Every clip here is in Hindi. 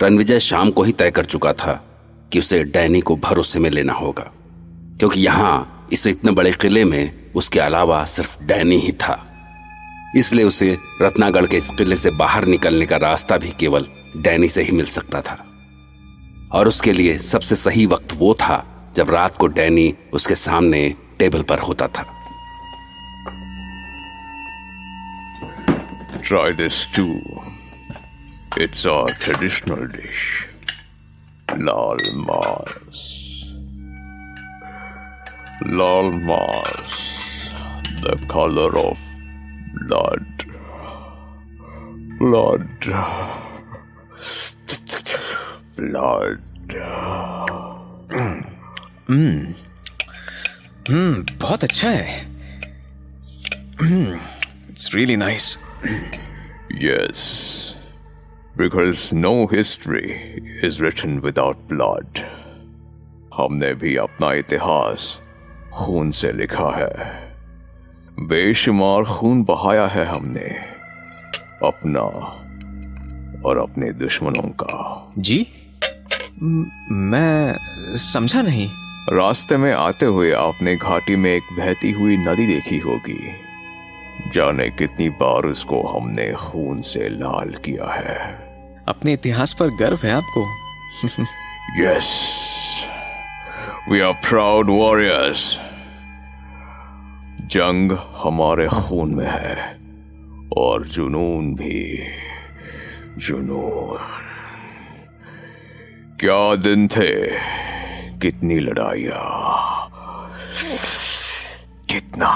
रणविजय शाम को ही तय कर चुका था कि उसे डैनी को भरोसे में लेना होगा, क्योंकि यहां इस इतने बड़े किले में उसके अलावा सिर्फ डैनी ही था। इसलिए उसे रत्नागढ़ के इस किले से बाहर निकलने का रास्ता भी केवल डैनी से ही मिल सकता था। और उसके लिए सबसे सही वक्त वो था जब रात को डैनी उसके सामने टेबल पर होता था। Try this too. It's our traditional dish. Lal Mas. Lal Mas. The color of blood. Blood. Blood. बहुत अच्छा है। It's really nice. Yes, because no history is written without blood. हमने भी अपना इतिहास खून से लिखा है। बेशुमार खून बहाया है हमने, अपना और अपने दुश्मनों का। जी? मैं समझा नहीं। रास्ते में आते हुए आपने घाटी में एक बहती हुई नदी देखी होगी। जाने कितनी बार उसको हमने खून से लाल किया है। अपने इतिहास पर गर्व है आपको? Yes, we are proud warriors. जंग हमारे खून में है और जुनून भी। जुनून। क्या दिन थे, कितनी लड़ाइयां, कितना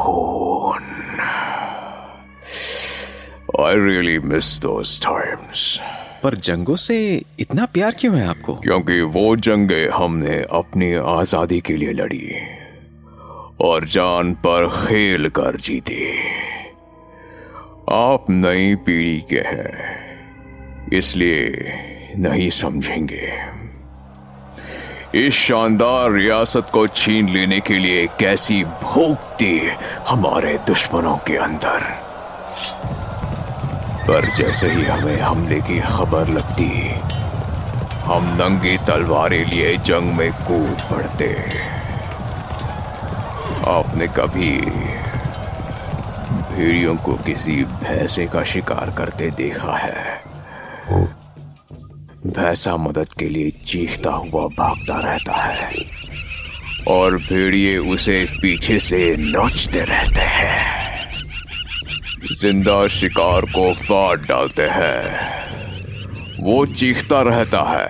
खून। I really miss those times. पर जंगों से इतना प्यार क्यों है आपको? क्योंकि वो जंगें हमने अपनी आजादी के लिए लड़ी और जान पर खेल कर जीती। आप नई पीढ़ी के हैं, इसलिए नहीं समझेंगे। इस शानदार रियासत को छीन लेने के लिए कैसी भूख थी हमारे दुश्मनों के अंदर। पर जैसे ही हमें हमले की खबर लगती, हम नंगी तलवारें लिए जंग में कूद पड़ते। आपने कभी भेड़ियों को किसी भैंसे का शिकार करते देखा है? भैंसा मदद के लिए चीखता हुआ भागता रहता है और भेड़िए उसे पीछे से नोचते रहते हैं। जिंदा शिकार को फाड़ डालते हैं। वो चीखता रहता है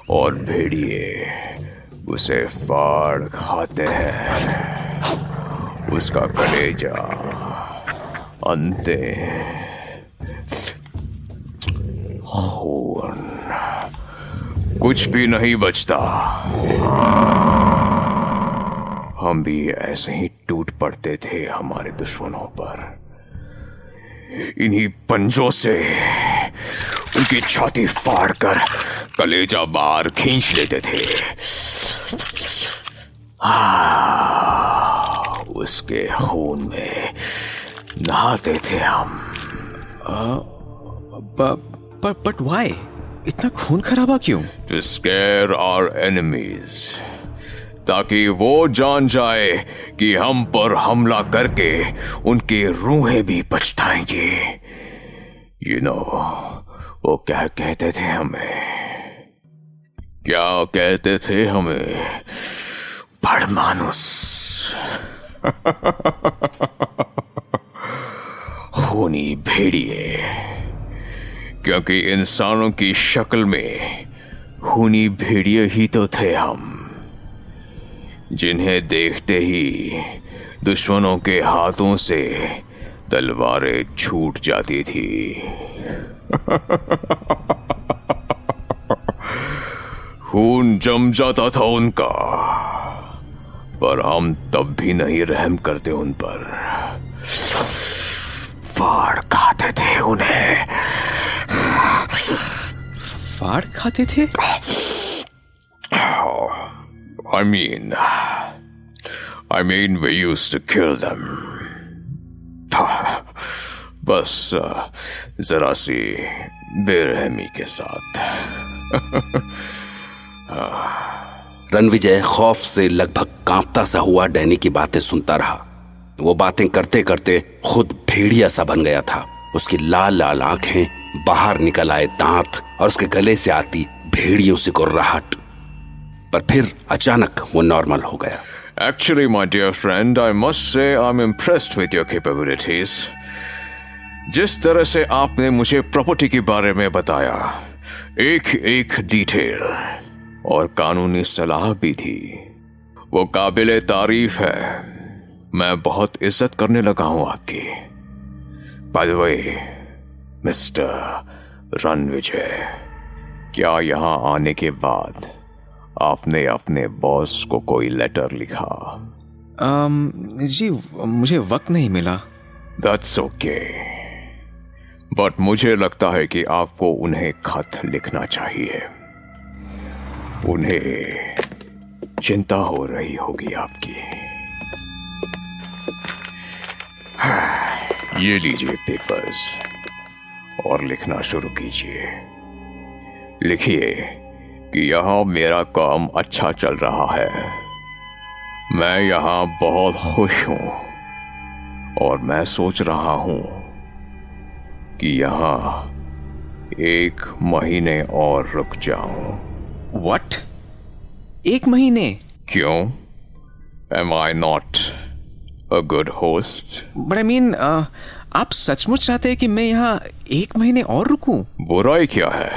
और भेड़िए उसे फाड़ खाते हैं। उसका कलेजा, अंते, खून, कुछ भी नहीं बचता। हम भी ऐसे ही टूट पड़ते थे हमारे दुश्मनों पर। इन्हीं पंजों से उनकी छाती फाड़कर कलेजा बाहर खींच लेते थे। उसके खून में नहाते थे हम। But why? इतना खून खराबा क्यों? To scare our enemies, ताकि वो जान जाए कि हम पर हमला करके उनके रूहें भी पछताएंगे। You know, वो क्या कहते थे हमें? क्या कहते थे हमें? बड़मानुस। खूनी भेड़िए। क्योंकि इंसानों की शक्ल में खूनी भेड़िए ही तो थे हम, जिन्हें देखते ही दुश्मनों के हाथों से तलवारें छूट जाती थी। खून जम जाता था उनका, पर हम तब भी नहीं रहम करते उन पर। फाड़ खाते थे उन्हें। फाड़ खाते थे? I mean we used to kill them. बस जरा सी बेरहमी के साथ। रणविजय खौफ से लगभग कांपता सा हुआ डैनी की बातें सुनता रहा। वो बातें करते करते खुद भेड़िया सा बन गया था। उसकी लाल लाल आंखें, बाहर निकल आए दांत और उसके गले से आती भेड़ियों से गुर्राहट। पर फिर अचानक वो नॉर्मल हो गया। Actually, my dear friend, I must say I'm impressed with your capabilities. जिस तरह से आपने मुझे प्रॉपर्टी के बारे में बताया, एक एक डिटेल और कानूनी सलाह भी थी, वो काबिले तारीफ है। मैं बहुत इज्जत करने लगा हूं आपकी। By the way, mister Ranvijay, क्या यहां आने के बाद आपने अपने बॉस को कोई लेटर लिखा? जी मुझे वक्त नहीं मिला। That's okay. बट मुझे लगता है कि आपको उन्हें खत लिखना चाहिए। उन्हें चिंता हो रही होगी आपकी। ये लीजिए पेपर्स और लिखना शुरू कीजिए। लिखिए कि यहां मेरा काम अच्छा चल रहा है, मैं यहां बहुत खुश हूं और मैं सोच रहा हूं कि यहां 1 महीने और रुक जाऊं। What? 1 महीने? क्यों? Am I not a good host? But I mean, आप सचमुच चाहते हैं कि मैं यहाँ 1 महीने और रुकूं? बुराई क्या है?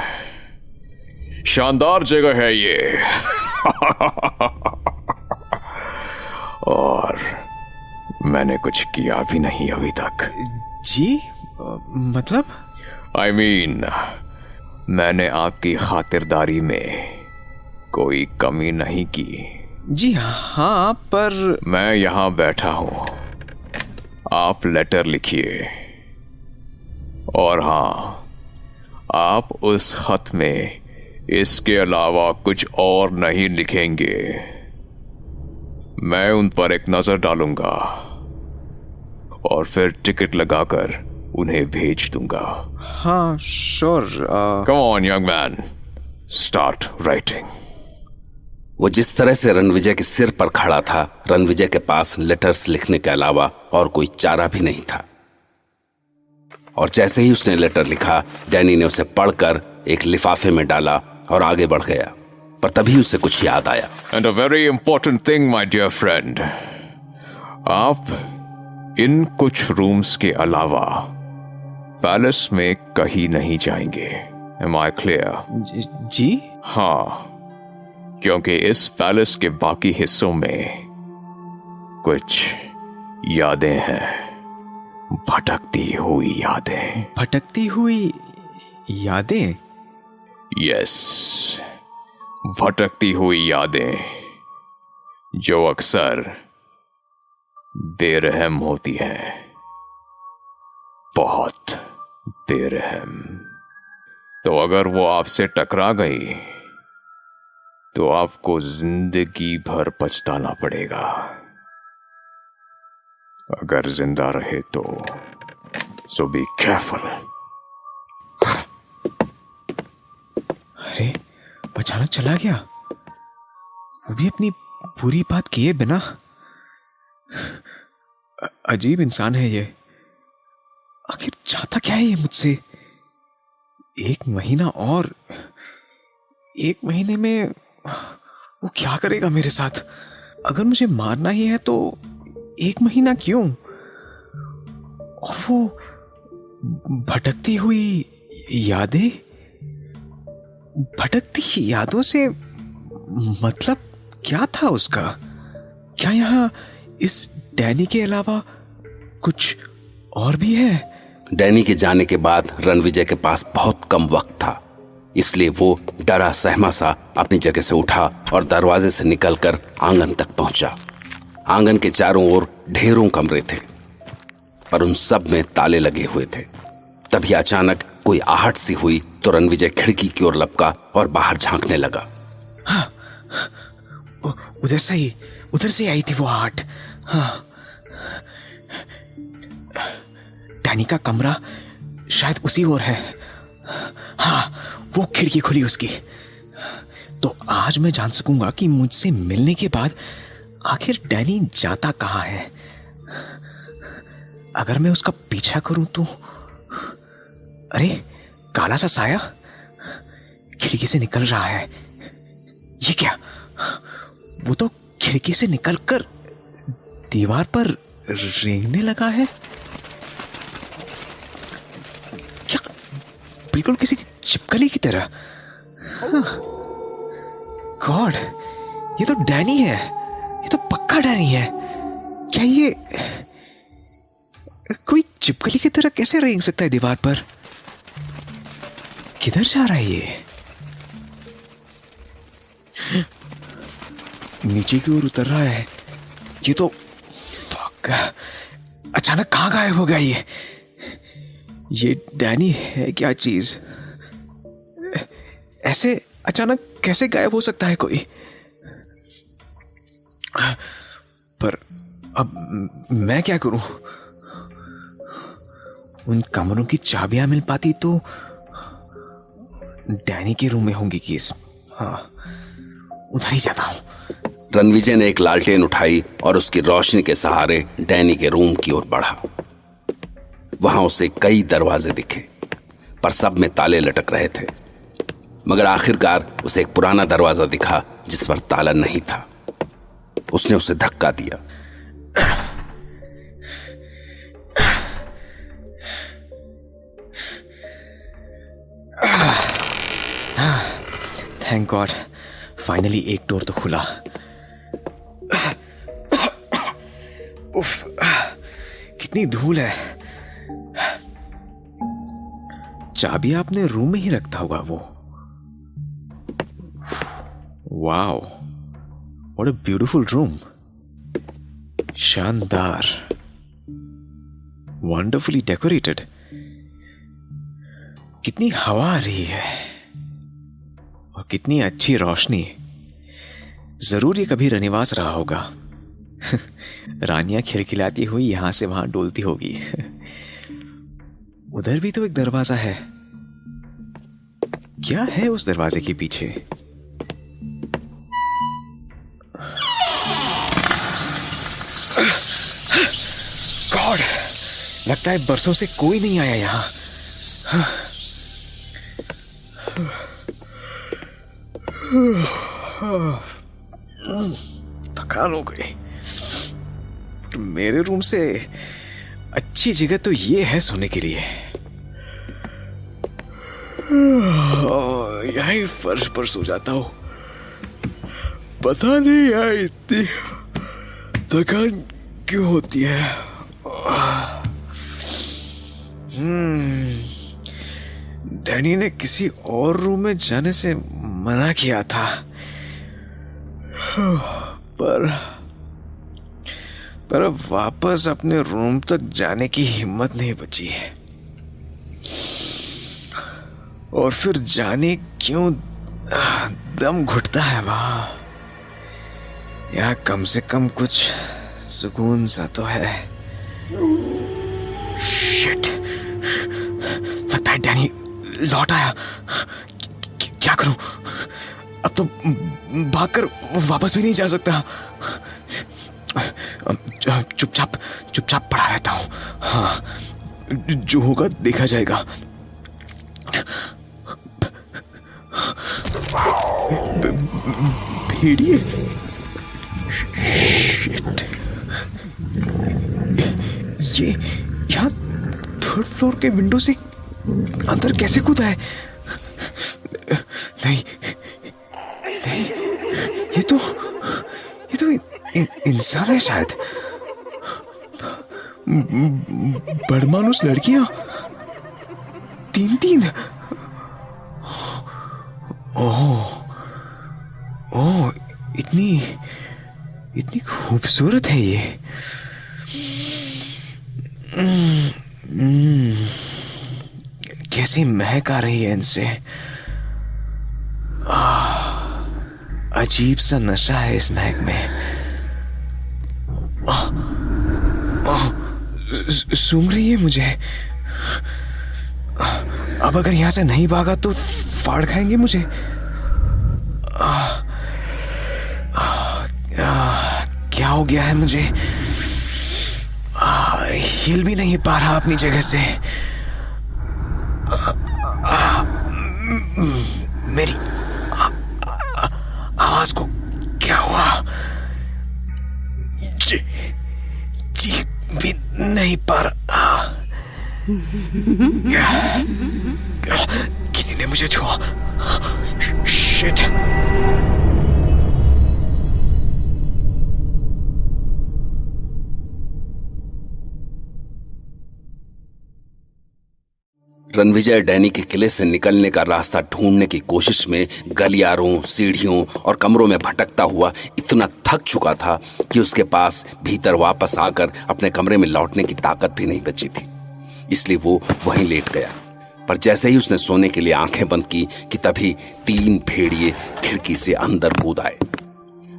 शानदार जगह है ये। और मैंने कुछ किया भी नहीं अभी तक। जी मतलब? I mean, मैंने आपकी खातिरदारी में कोई कमी नहीं की। जी हाँ, पर मैं यहां बैठा हूं, आप लेटर लिखिए। और हाँ, आप उस खत में इसके अलावा कुछ और नहीं लिखेंगे। मैं उन पर एक नजर डालूंगा और फिर टिकट लगाकर उन्हें भेज दूंगा। हाँ sure. Come on young man, start writing. वो जिस तरह से रणविजय के सिर पर खड़ा था, रणविजय के पास लेटर्स लिखने के अलावा और कोई चारा भी नहीं था। और जैसे ही उसने लेटर लिखा, डैनी ने उसे पढ़कर एक लिफाफे में डाला और आगे बढ़ गया। पर तभी उसे कुछ याद आया। And a very important thing my dear friend, आप इन कुछ रूम्स के अलावा पैलेस में कहीं नहीं जाएंगे। Am I clear? जी? हाँ, क्योंकि इस पैलेस के बाकी हिस्सों में कुछ यादें हैं, भटकती हुई यादें। भटकती हुई यादें? यस, भटकती हुई यादें जो अक्सर बेरहम होती हैं, बहुत बेरहम। तो अगर वो आपसे टकरा गई तो आपको जिंदगी भर पछताना पड़ेगा। अगर जिंदा रहे तो सो बी केयरफुल। अरे अचानक चला गया, वो भी अपनी पूरी बात किए बिना। अजीब इंसान है ये। आखिर चाहता क्या है ये मुझसे? 1 महीना और, 1 महीने में वो क्या करेगा मेरे साथ? अगर मुझे मारना ही है तो 1 महीना क्यों? और वो भटकती हुई यादें, भटकती यादों से मतलब क्या था उसका? क्या यहाँ इस डैनी के अलावा कुछ और भी है? डैनी के जाने के बाद रणविजय के पास बहुत कम वक्त था, इसलिए वो डरा सहमा सा अपनी जगह से उठा और दरवाजे से निकलकर आंगन तक पहुंचा। आंगन के चारों ओर ढेरों कमरे थे, पर उन सब में ताले लगे हुए थे। तभी अचानक कोई आहट सी हुई तो रणविजय खिड़की की ओर लपका और बाहर झांकने लगा। हाँ, उधर से आई थी वो आहट। हाँ, डैनी का कमरा शायद उसी ओर है। हाँ, वो खिड़की खुली उसकी। तो आज मैं जान सकूंगा कि मुझसे मिलने के बाद आखिर डैनी जाता कहाँ है। अगर मैं उसका पीछा करूं तो अरे, काला सा साया खिड़की से निकल रहा है। ये क्या? वो तो खिड़की से निकलकर दीवार पर रेंगने लगा है। क्या? बिल्कुल किसी छिपकली की तरह। गॉड, ये तो डैनी है। ये तो पक्का डैनी है। क्या ये कोई छिपकली की तरह कैसे रेंग सकता है दीवार पर? किधर जा रहा है ये? नीचे की ओर उतर रहा है। ये तो फक, अचानक कहां गायब हो गया ये? ये डैनी है क्या चीज? ऐसे अचानक कैसे गायब हो सकता है कोई? पर अब मैं क्या करूं? उन कमरों की चाबियां मिल पाती तो डैनी के रूम में होंगी कीज। हाँ, उधर ही जाता हूं। रणविजय ने एक लालटेन उठाई और उसकी रोशनी के सहारे डैनी के रूम की ओर बढ़ा। वहां उसे कई दरवाजे दिखे, पर सब में ताले लटक रहे थे। मगर आखिरकार उसे एक पुराना दरवाजा दिखा जिस पर ताला नहीं था। उसने उसे धक्का दिया। थैंक गॉड, फाइनली एक डोर तो खुला। उफ, कितनी धूल है। चाबी आपने रूम में ही रखता होगा वो। Wow, what a beautiful room. शानदार, वंडरफुली डेकोरेटेड। कितनी हवा आ रही है और कितनी अच्छी रोशनी। जरूर ये कभी रनिवास रहा होगा। रानियां खिलखिलाती हुई यहां से वहां डोलती होगी। उधर भी तो एक दरवाजा है। क्या है उस दरवाजे के पीछे? गॉड, लगता है बरसों से कोई नहीं आया यहां। थकान हो गई। पर मेरे रूम से अच्छी जगह तो ये है सोने के लिए। यहीं फर्श पर सो जाता हूं। पता नहीं यार इतनी थकान क्यों होती है। डैनी ने किसी और रूम में जाने से मना किया था, पर अब वापस अपने रूम तक जाने की हिम्मत नहीं बची है। और फिर जाने क्यों दम घुटता है वहां। यहाँ कम से कम कुछ सुकून सा तो है। शिट, लगता है डैनी लौट आया। क्या करूं? अब तो भागकर वापस भी नहीं जा सकता। चुपचाप पड़ा रहता हूं। हाँ, जो होगा देखा जाएगा। भेड़िए, शिट, ये यहाँ थर्ड फ्लोर के विंडो से अंदर कैसे कूदा है? नहीं, ये तो इंसान है शायद। बड़मानुस लड़कियां 3-3। ओह, इतनी खूबसूरत है ये। कैसी महक आ रही है इनसे। अजीब सा नशा है इस महक में। सूंघ रही है मुझे। अब अगर यहां से नहीं भागा तो फाड़ खाएंगे मुझे। क्या हो गया है मुझे? हिल भी नहीं पा रहा अपनी जगह से। मेरी आवाज को क्या हुआ? जी भी नहीं पा रहा। किसी ने मुझे छुआ। शिट। रणविजय डैनी के किले से निकलने का रास्ता ढूंढने की कोशिश में गलियारों, सीढ़ियों और कमरों में भटकता हुआ इतना थक चुका था कि उसके पास भीतर वापस आकर अपने कमरे में लौटने की ताकत भी नहीं बची थी। इसलिए वो वहीं लेट गया। पर जैसे ही उसने सोने के लिए आंखें बंद की कि तभी 3 भेड़िए खिड़की से अंदर कूद आए।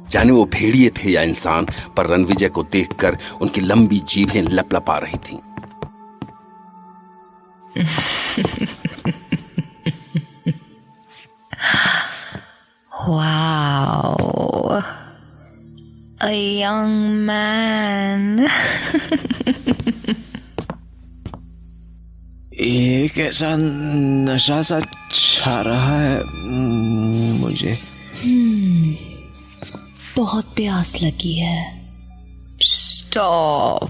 जाने वो भेड़िए थे या इंसान, पर रणविजय को देखकर उनकी लंबी जीभें लपलपा रही थीं। Wow, a young man. एक ऐसा नशा सा छा रहा है मुझे। बहुत प्यास लगी है। Stop,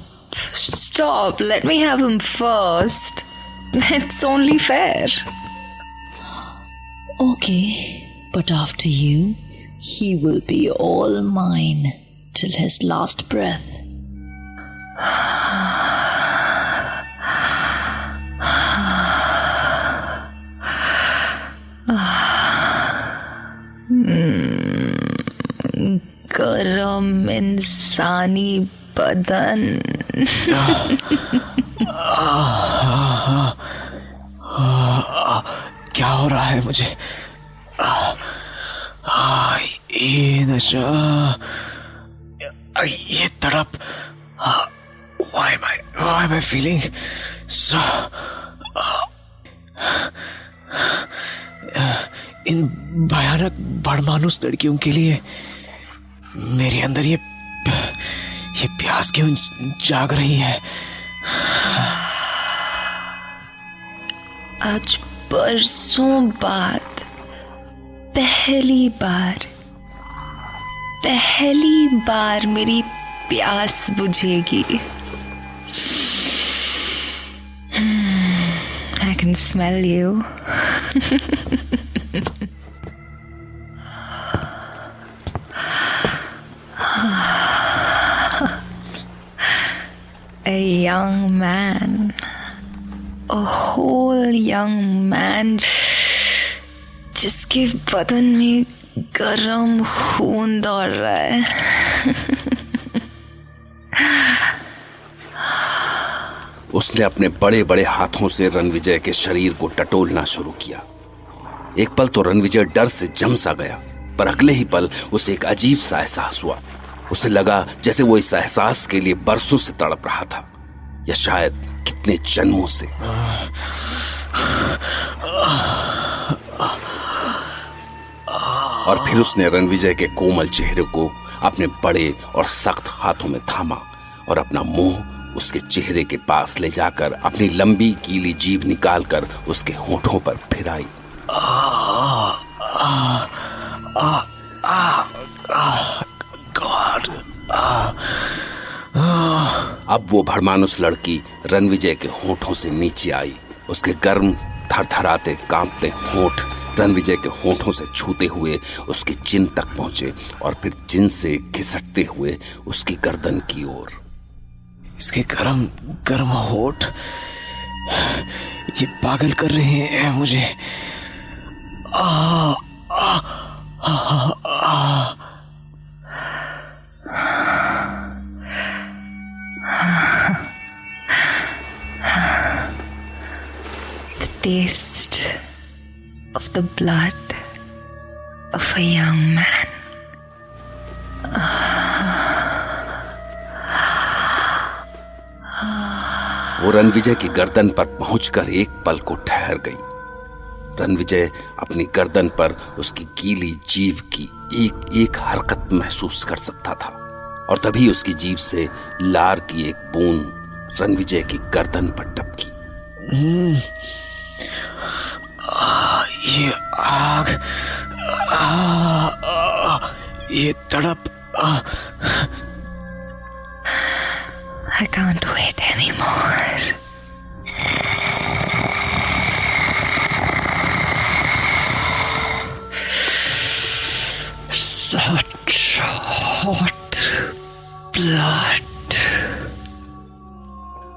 stop. Let me have him first. It's only fair. Okay, but after you, he will be all mine till his last breath. गरम इंसानी बदन। क्या हो रहा है मुझे? ये नशा, ये तड़प। Why am I feeling so? इन भयानक बड़मानुस लड़कियों के लिए मेरे अंदर ये प्यास क्यों जाग रही है? आज बरसों बाद पहली बार मेरी प्यास बुझेगी। I can smell you. A young man, a whole young man, जिसके बदन में गरम खून दौड़ रहा है। उसने अपने बड़े बड़े हाथों से रणविजय के शरीर को टटोलना शुरू किया। एक पल तो रणविजय डर से जम सा गया, पर अगले ही पल उसे एक अजीब सा एहसास हुआ। उसे लगा जैसे वो इस एहसास के लिए बरसों से तड़प रहा था, या शायद कितने जन्मों से। और फिर उसने रणविजय के कोमल चेहरे को अपने बड़े और सख्त हाथों में थामा और अपना मुंह उसके चेहरे के पास ले जाकर अपनी लंबी गीली जीभ निकालकर उसके होठों पर फिराई। गॉड। अब वो भड़मानुस लड़की रणविजय के होठों से नीचे आई। उसके गर्म थरथराते कांपते होंठ रणविजय के होठों से छूते हुए उसकी चिन तक पहुंचे और फिर चिन से घिसटते हुए उसकी गर्दन की ओर। इसके गरम गरम होठ ये पागल कर रहे हैं मुझे। The taste of the blood of a young man. वो रणविजय की गर्दन पर पहुंचकर एक पल को ठहर गई। रणविजय अपनी गर्दन पर उसकी गीली जीभ की एक एक हरकत महसूस कर सकता था और तभी उसकी जीभ से लार की एक बूंद रणविजय की गर्दन पर टपकी। ये आग, ये तड़प। I can't wait anymore. Such hot blood.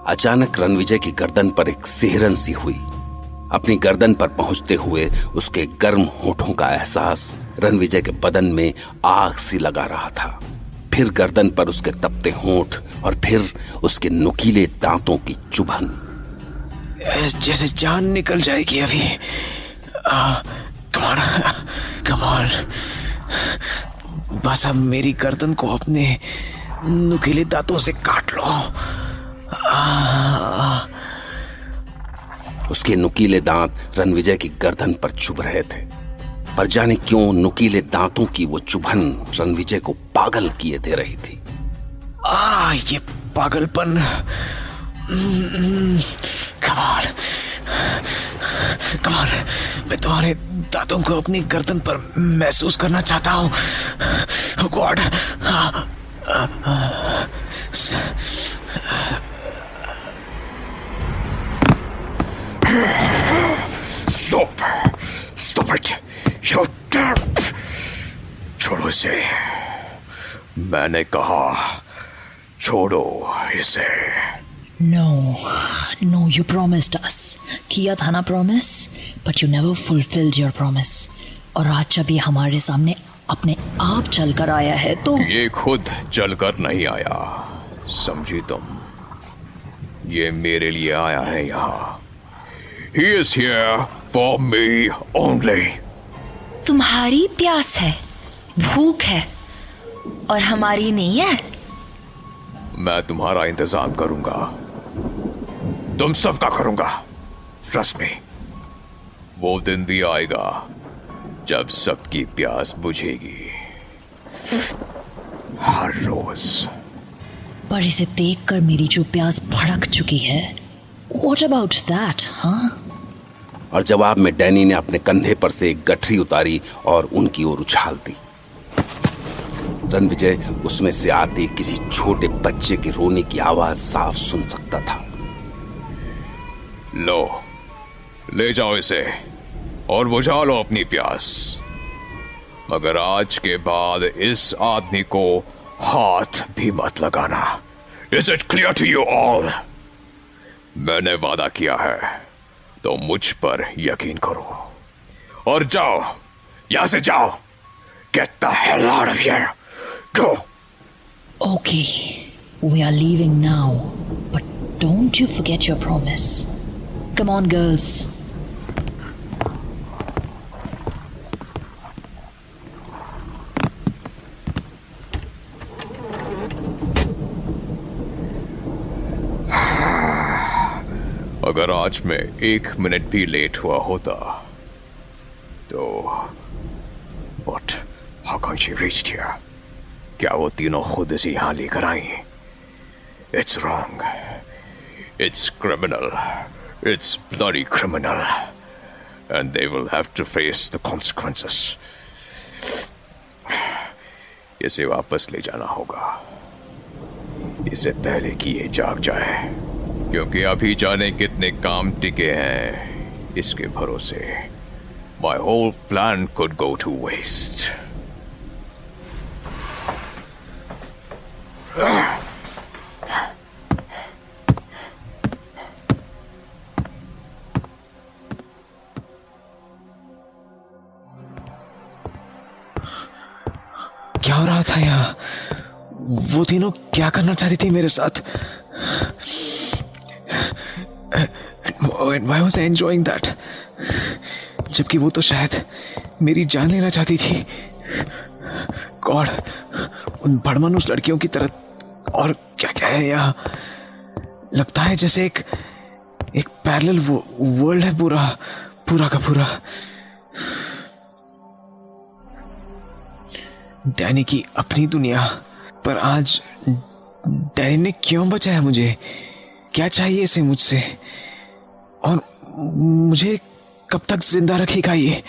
अचानक रणविजय की गर्दन पर एक सिहरन सी हुई। अपनी गर्दन पर पहुंचते हुए उसके गर्म होठों का एहसास रणविजय के बदन में आग सी लगा रहा था। फिर गर्दन पर उसके तपते होंठ और फिर उसके नुकीले दांतों की चुभन। जैसे जान निकल जाएगी अभी। कमाल, बस अब मेरी गर्दन को अपने नुकीले दांतों से काट लो। उसके नुकीले दांत रणविजय की गर्दन पर चुभ रहे थे, पर जाने क्यों नुकीले दांतों की वो चुभन रणविजय को पागल किए दे रही थी। ये पागलपन। कमाल, कमाल, मैं तुम्हारे दांतों को अपनी गर्दन पर महसूस करना चाहता हूँ। God. Stop it! You damn! छोड़ो इसे। मैंने कहा छोड़ो इसे। No, you promised us. किया था ना promise, but you never fulfilled your promise. और आज जब ये हमारे सामने अपने आप चलकर आया है तो ये खुद चलकर नहीं आया, समझी तुम? ये मेरे लिए आया है यहाँ। He is here for me only. तुम्हारी प्यास है, भूख है, और हमारी नहीं है। मैं तुम्हारा इंतजाम करूंगा, तुम सबका करूंगा। ट्रस्ट मी, वो दिन भी आएगा जब सबकी प्यास बुझेगी, हर रोज। पर इसे देखकर मेरी जो प्यास भड़क चुकी है, What about that, हाँ? और जवाब में डैनी ने अपने कंधे पर से एक गठरी उतारी और उनकी ओर उछाल दी। रणविजय उसमें से आते किसी छोटे बच्चे के रोने की आवाज साफ सुन सकता था। लो, ले जाओ इसे और बुझा लो अपनी प्यास, मगर आज के बाद इस आदमी को हाथ भी मत लगाना। Is it clear to you all? मैंने वादा किया है तो मुझ पर यकीन करो और जाओ, यहां से जाओ। Get the hell out of here. Go. Okay, we are leaving now, but don't you forget your promise. Come on, girls. अगर आज मैं 1 मिनट भी लेट हुआ होता तो But how come she reached here? क्या वो तीनों खुद से यहाँ लेकर आई? It's wrong. It's criminal. It's bloody criminal. And they will have to face the consequences. इसे वापस ले जाना होगा, इससे पहले कि ये जाग जाए, क्योंकि अभी जाने कितने काम टिके हैं इसके भरोसे। My whole plan could go to waste. क्या हो रहा था यहाँ? वो तीनों क्या करना चाहती थी मेरे साथ? And why was I enjoying that? जबकि वो तो शायद मेरी जान लेना चाहती थी। गॉड, उन बड़मनुष्य लड़कियों की तरह और क्या क्या है यहाँ? लगता है जैसे एक पैरेलल वर्ल्ड है पूरा का पूरा। डैनी की अपनी दुनिया, पर आज डैनी ने क्यों बचाया मुझे? क्या चाहिए इसे मुझसे? और मुझे कब तक जिंदा रखेगा ये?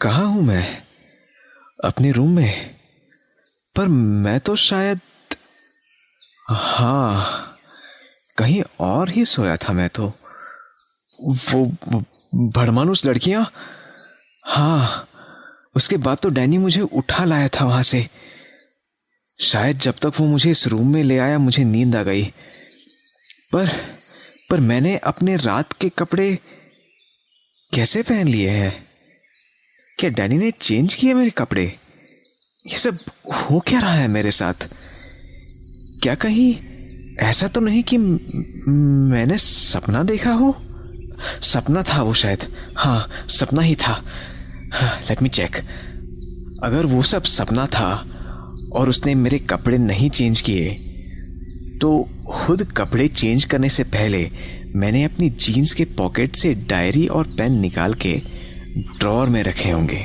कहाँ हूं मैं? अपने रूम में? पर मैं तो शायद, हाँ, कहीं और ही सोया था मैं तो। वो भड़मानुस लड़कियां, हाँ, उसके बाद तो डैनी मुझे उठा लाया था वहां से। शायद जब तक वो मुझे इस रूम में ले आया मुझे नींद आ गई। पर मैंने अपने रात के कपड़े कैसे पहन लिए हैं? क्या डैनी ने चेंज किए मेरे कपड़े? ये सब हो क्या रहा है मेरे साथ? क्या कहीं ऐसा तो नहीं कि मैंने सपना देखा हो? सपना था वो शायद, हाँ, सपना ही था। Let me check. अगर वो सब सपना था और उसने मेरे कपड़े नहीं चेंज किए, तो खुद कपड़े चेंज करने से पहले मैंने अपनी जीन्स के पॉकेट से डायरी और पेन निकाल के ड्रॉअर में रखे होंगे।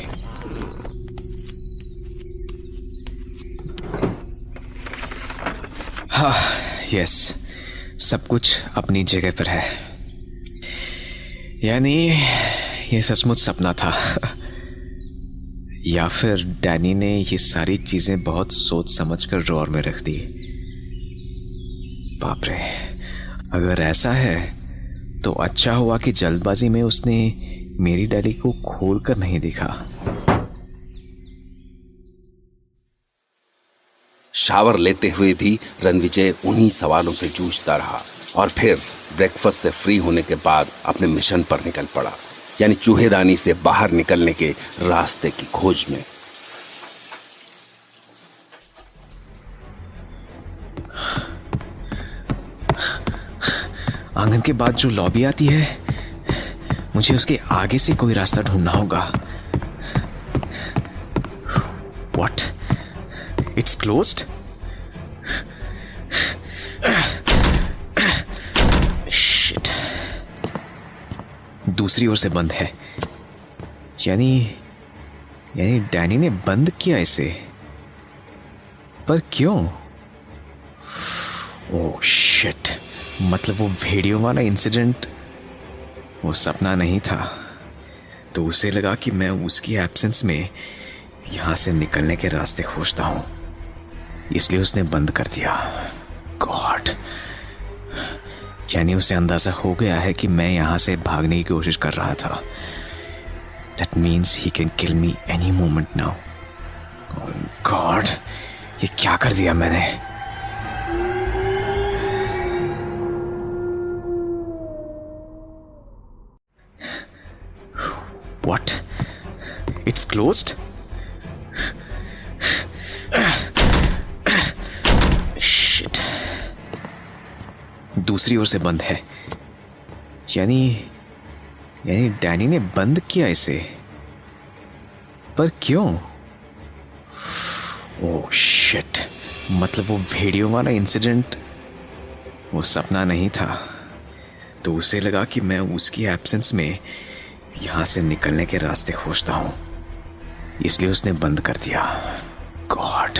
हाँ, यस, सब कुछ अपनी जगह पर है। यानी ये सचमुच सपना था। या फिर डैनी ने ये सारी चीजें बहुत सोच समझकर ड्रॉअर में रख दी। बाप रे, अगर ऐसा है तो अच्छा हुआ कि जल्दबाजी में उसने मेरी डायरी को खोलकर नहीं देखा। शावर लेते हुए भी रणविजय उन्हीं सवालों से जूझता रहा और फिर ब्रेकफास्ट से फ्री होने के बाद अपने मिशन पर निकल पड़ा, यानी चूहेदानी से बाहर निकलने के रास्ते की खोज में। आंगन के बाद जो लॉबी आती है, मुझे उसके आगे से कोई रास्ता ढूंढना होगा। What? It's closed? Shit. दूसरी ओर से बंद है। यानी डैनी ने बंद किया इसे। पर क्यों? ओह शिट, मतलब वो भेड़ियों वाला इंसिडेंट वो सपना नहीं था। तो उसे लगा कि मैं उसकी एब्सेंस में यहां से निकलने के रास्ते खोजता हूं, इसलिए उसने बंद कर दिया। गॉड, यानी उसे अंदाजा हो गया है कि मैं यहां से भागने की कोशिश कर रहा था। That means he can kill me any moment now. God, ये क्या कर दिया मैंने? What? It's closed? Shit. दूसरी ओर से बंद है। यानी डैनी ने बंद किया इसे। पर क्यों? ओह शिट, मतलब वो भेड़ियों वाला इंसिडेंट वो सपना नहीं था। तो उसे लगा कि मैं उसकी एब्सेंस में यहां से निकलने के रास्ते खोजता हूं, इसलिए उसने बंद कर दिया। गॉड,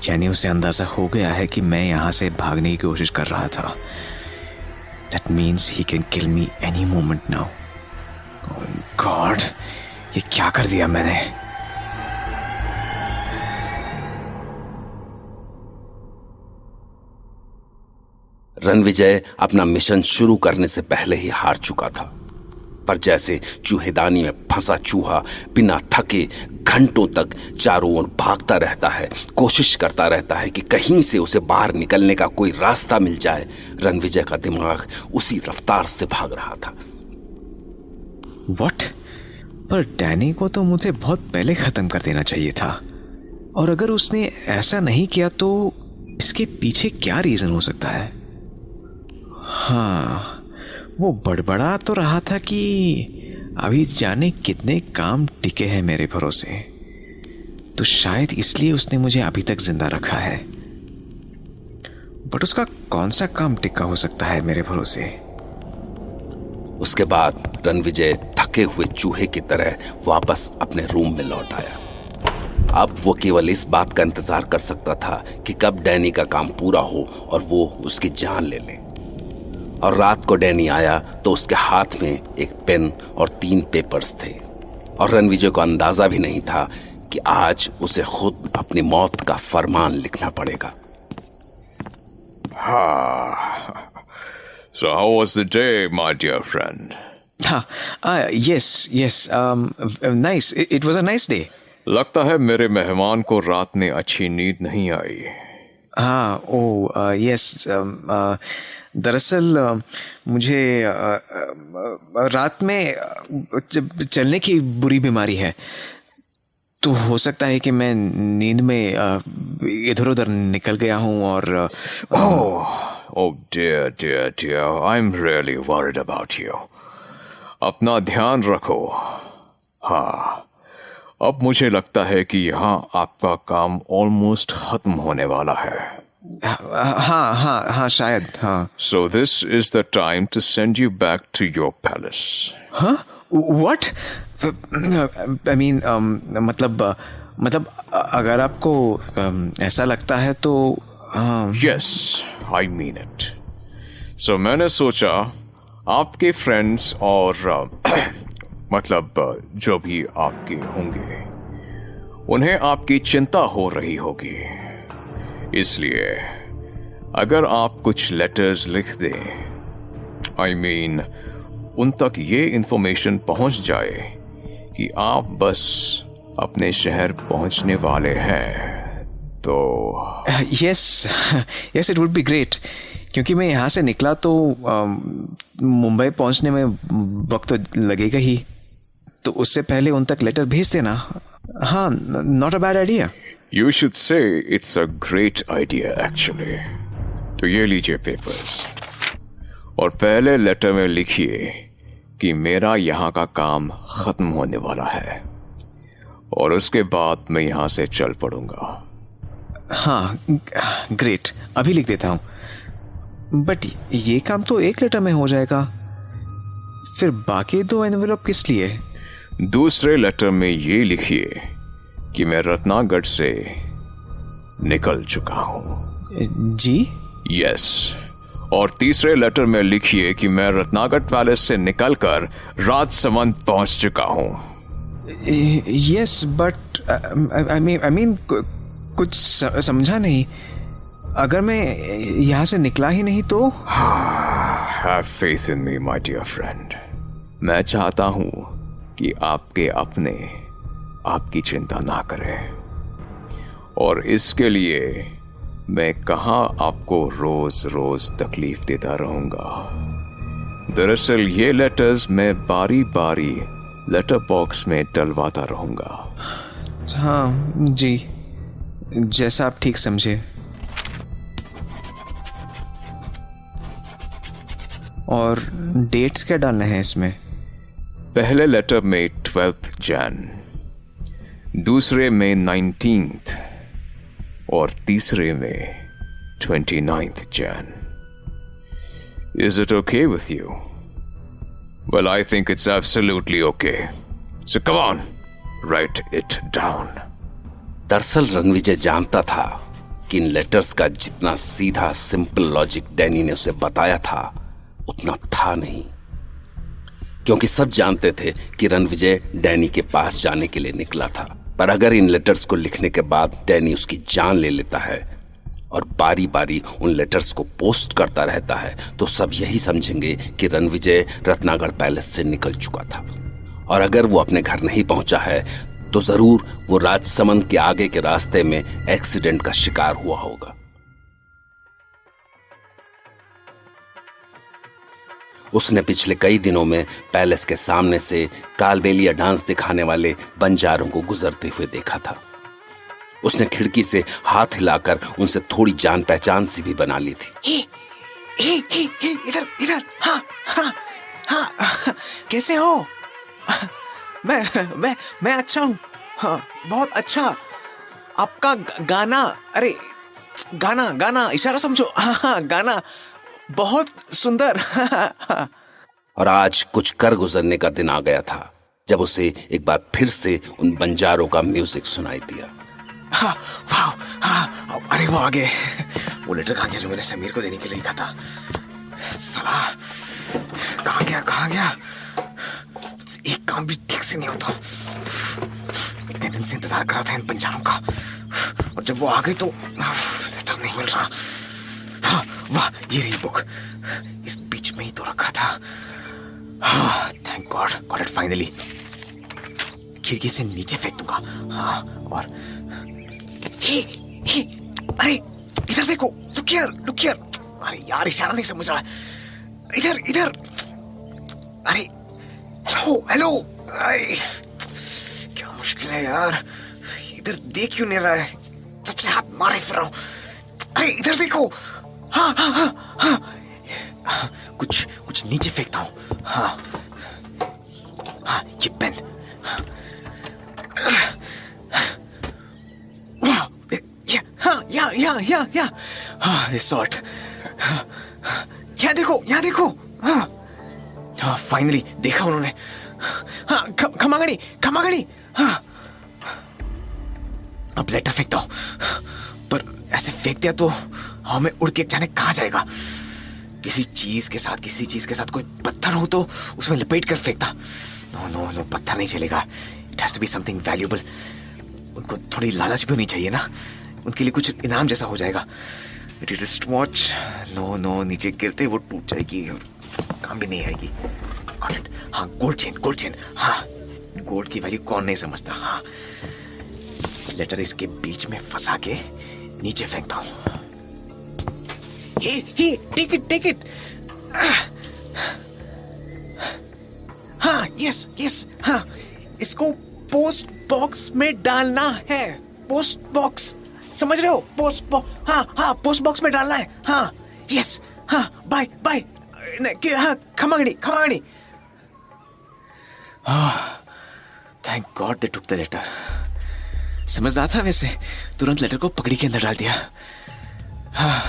यानी उसे अंदाजा हो गया है कि मैं यहां से भागने की कोशिश कर रहा था। That means he can kill me any moment now. God, ये क्या कर दिया मैंने? रणविजय अपना मिशन शुरू करने से पहले ही हार चुका था, पर जैसे चूहेदानी में फंसा चूहा बिना थके घंटों तक चारों ओर भागता रहता है, कोशिश करता रहता है कि कहीं से उसे बाहर निकलने का कोई रास्ता मिल जाए, रणविजय का दिमाग उसी रफ्तार से भाग रहा था। What? पर डैनी को तो मुझे बहुत पहले खत्म कर देना चाहिए था, और अगर उसने ऐसा नहीं किया तो इसके पीछे क्या रीजन हो सकता है? हाँ, वो बड़बड़ा तो रहा था कि अभी जाने कितने काम टिके हैं मेरे भरोसे, तो शायद इसलिए उसने मुझे अभी तक जिंदा रखा है। बट उसका कौन सा काम टिका हो सकता है मेरे भरोसे? उसके बाद रणविजय थके हुए चूहे की तरह वापस अपने रूम में लौट आया। अब वो केवल इस बात का इंतजार कर सकता था कि कब डैनी का काम पूरा हो और वो उसकी जान ले ले। और रात को डैनी आया तो उसके हाथ में एक पेन और 3 पेपर्स थे, और रणविजय को अंदाजा भी नहीं था कि आज उसे खुद अपनी मौत का फरमान लिखना पड़ेगा। So how was the day, my dear friend? Yes, nice. It was a nice day. लगता है मेरे मेहमान को रात में अच्छी नींद नहीं आई। यस, दरअसल मुझे रात में चलने की बुरी बीमारी है, तो हो सकता है कि मैं नींद में इधर उधर निकल गया हूँ और Oh dear, I'm really worried about you. अपना ध्यान रखो। हाँ, अब मुझे लगता है कि यहाँ आपका काम ऑलमोस्ट खत्म होने वाला है। हाँ, शायद, हाँ। So this is the time to send you back to your palace. Huh? What? I mean, मतलब अगर आपको ऐसा लगता है तो Yes, I mean it. So मैंने सोचा आपके फ्रेंड्स और मतलब जो भी आपके होंगे उन्हें आपकी चिंता हो रही होगी, इसलिए अगर आप कुछ लेटर्स लिख दें, I mean उन तक ये इंफॉर्मेशन पहुंच जाए कि आप बस अपने शहर पहुंचने वाले हैं, तो yes it would be great, क्योंकि मैं यहाँ से निकला तो मुंबई पहुंचने में वक्त तो लगेगा ही, तो उससे पहले उन तक लेटर भेज देना। हाँ, not a bad idea. You should say it's a great idea actually. तो ये लीजिए पेपर्स, और पहले लेटर में लिखिए कि मेरा यहाँ का काम खत्म होने वाला है, और उसके बाद मैं यहाँ से चल पड़ूंगा। हाँ, ग्रेट, अभी लिख देता हूँ। बट ये काम तो एक लेटर में हो जाएगा, फिर बाकी 2 एनवेलप किस लिए? दूसरे लेटर में ये लिखिए कि मैं रत्नागढ़ से निकल चुका हूँ। जी? यस, और तीसरे लेटर में लिखिए कि मैं रत्नागढ़ पैलेस से निकलकर राजसमंद पहुंच चुका हूँ। यस, बट आई मीन कुछ समझा नहीं। अगर मैं यहाँ से निकला ही नहीं तो? Have faith in me, my dear friend. मैं चाहता हूँ कि आपके अपने आपकी चिंता ना करें, और इसके लिए मैं कहाँ आपको रोज रोज तकलीफ देता रहूंगा। दरअसल ये लेटर्स मैं बारी बारी लेटर बॉक्स में डलवाता रहूंगा। हाँ जी, जैसा आप ठीक समझे। और डेट्स क्या डालने हैं इसमें? पहले लेटर में 12th Jan, दूसरे में 19th, और तीसरे में 29th Jan. Is it okay with you? Well, I think it's absolutely okay. So come on, write it down. दरअसल रणविजय जानता था कि इन लेटर्स का जितना सीधा सिंपल लॉजिक डैनी ने उसे बताया था उतना था नहीं, क्योंकि सब जानते थे कि रणविजय डैनी के पास जाने के लिए निकला था। पर अगर इन लेटर्स को लिखने के बाद डैनी उसकी जान ले लेता है और बारी बारी उन लेटर्स को पोस्ट करता रहता है, तो सब यही समझेंगे कि रणविजय रत्नागढ़ पैलेस से निकल चुका था। और अगर वो अपने घर नहीं पहुंचा है तो जरूर वो राजसमंद के आगे के रास्ते में एक्सीडेंट का शिकार हुआ होगा। उसने पिछले कई दिनों में पैलेस के सामने से कालबेलिया डांस दिखाने वाले बंजारों को गुजरते हुए देखा था। उसने खिड़की से हाथ हिलाकर उनसे थोड़ी जान पहचान सी भी बना ली थी। इधर, हाँ, हाँ, कैसे हो? मैं अच्छा हूँ। हाँ, बहुत अच्छा। आपका गाना, अरे गाना इशारा समझो। हाँ, गाना बहुत सुंदर। और आज कुछ कर गुजरने का दिन आ गया था जब उसे एक बार फिर से उन बंजारों का म्यूजिक सुनाई दिया। हाँ, हाँ, अरे वो आगे वो लेटर कहाँ गया जो मैंने समीर को देने के लिए लिखा था? साला कहाँ गया? एक काम भी ठीक से नहीं होता। इतने दिन से इंतजार कर रहा था इन बंजारों का, और जब वो आ गई तो लेटर नहीं मिल रहा। हाँ, वाह, ये रही बुक, इस बीच में ही तो रखा था। हाँ, thank God, got it finally. खिड़की से नीचे फेंक दूंगा। हाँ, और हे, अरे इधर देखो, लुक हियर। अरे यार, इशारा नहीं समझ रहा। इधर। अरे हेलो। अरे क्या मुश्किल है यार, इधर देख क्यों नहीं रहा है? सबसे हाथ मारे फिर रहा हूं। अरे इधर देखो। हाँ, कुछ नीचे फेंकता हूं। हाँ, ये पेन। या दिस सॉर्ट। यहाँ देखो। हाँ, फाइनली देखा उन्होंने। हाँ, खमागणी। हाँ, अब लेटर फेंकता हूं, पर ऐसे फेंक दिया तो हवा में उड़ के जाने कहाँ जाएगा। किसी चीज के साथ कोई पत्थर हो तो उसमें लपेट कर फेंकता। नो, पत्थर नहीं चलेगा। It has to be something valuable. उनको थोड़ी लालच भी होनी चाहिए ना, उनके लिए कुछ इनाम जैसा हो जाएगा। रिस्ट वॉच, नो, नीचे गिरते वो टूट जाएगी और काम भी नहीं आएगी। हाँ, गोल्ड चेन। हाँ, गोल्ड की वैल्यू कौन नहीं समझता। हाँ, लेटर इसके बीच में फंसा के नीचे फेंकता हूं। Take it. हाँ, यस। हाँ, इसको पोस्ट बॉक्स में डालना है। पोस्ट बॉक्स, समझ रहे हो? हाँ, पोस्ट बॉक्स में डालना है। हाँ, यस। हाँ, बाय। हाँ, खमागणी। Thank God they took the letter. समझदार था वैसे, तुरंत लेटर को पकड़ी के अंदर डाल दिया। हाँ,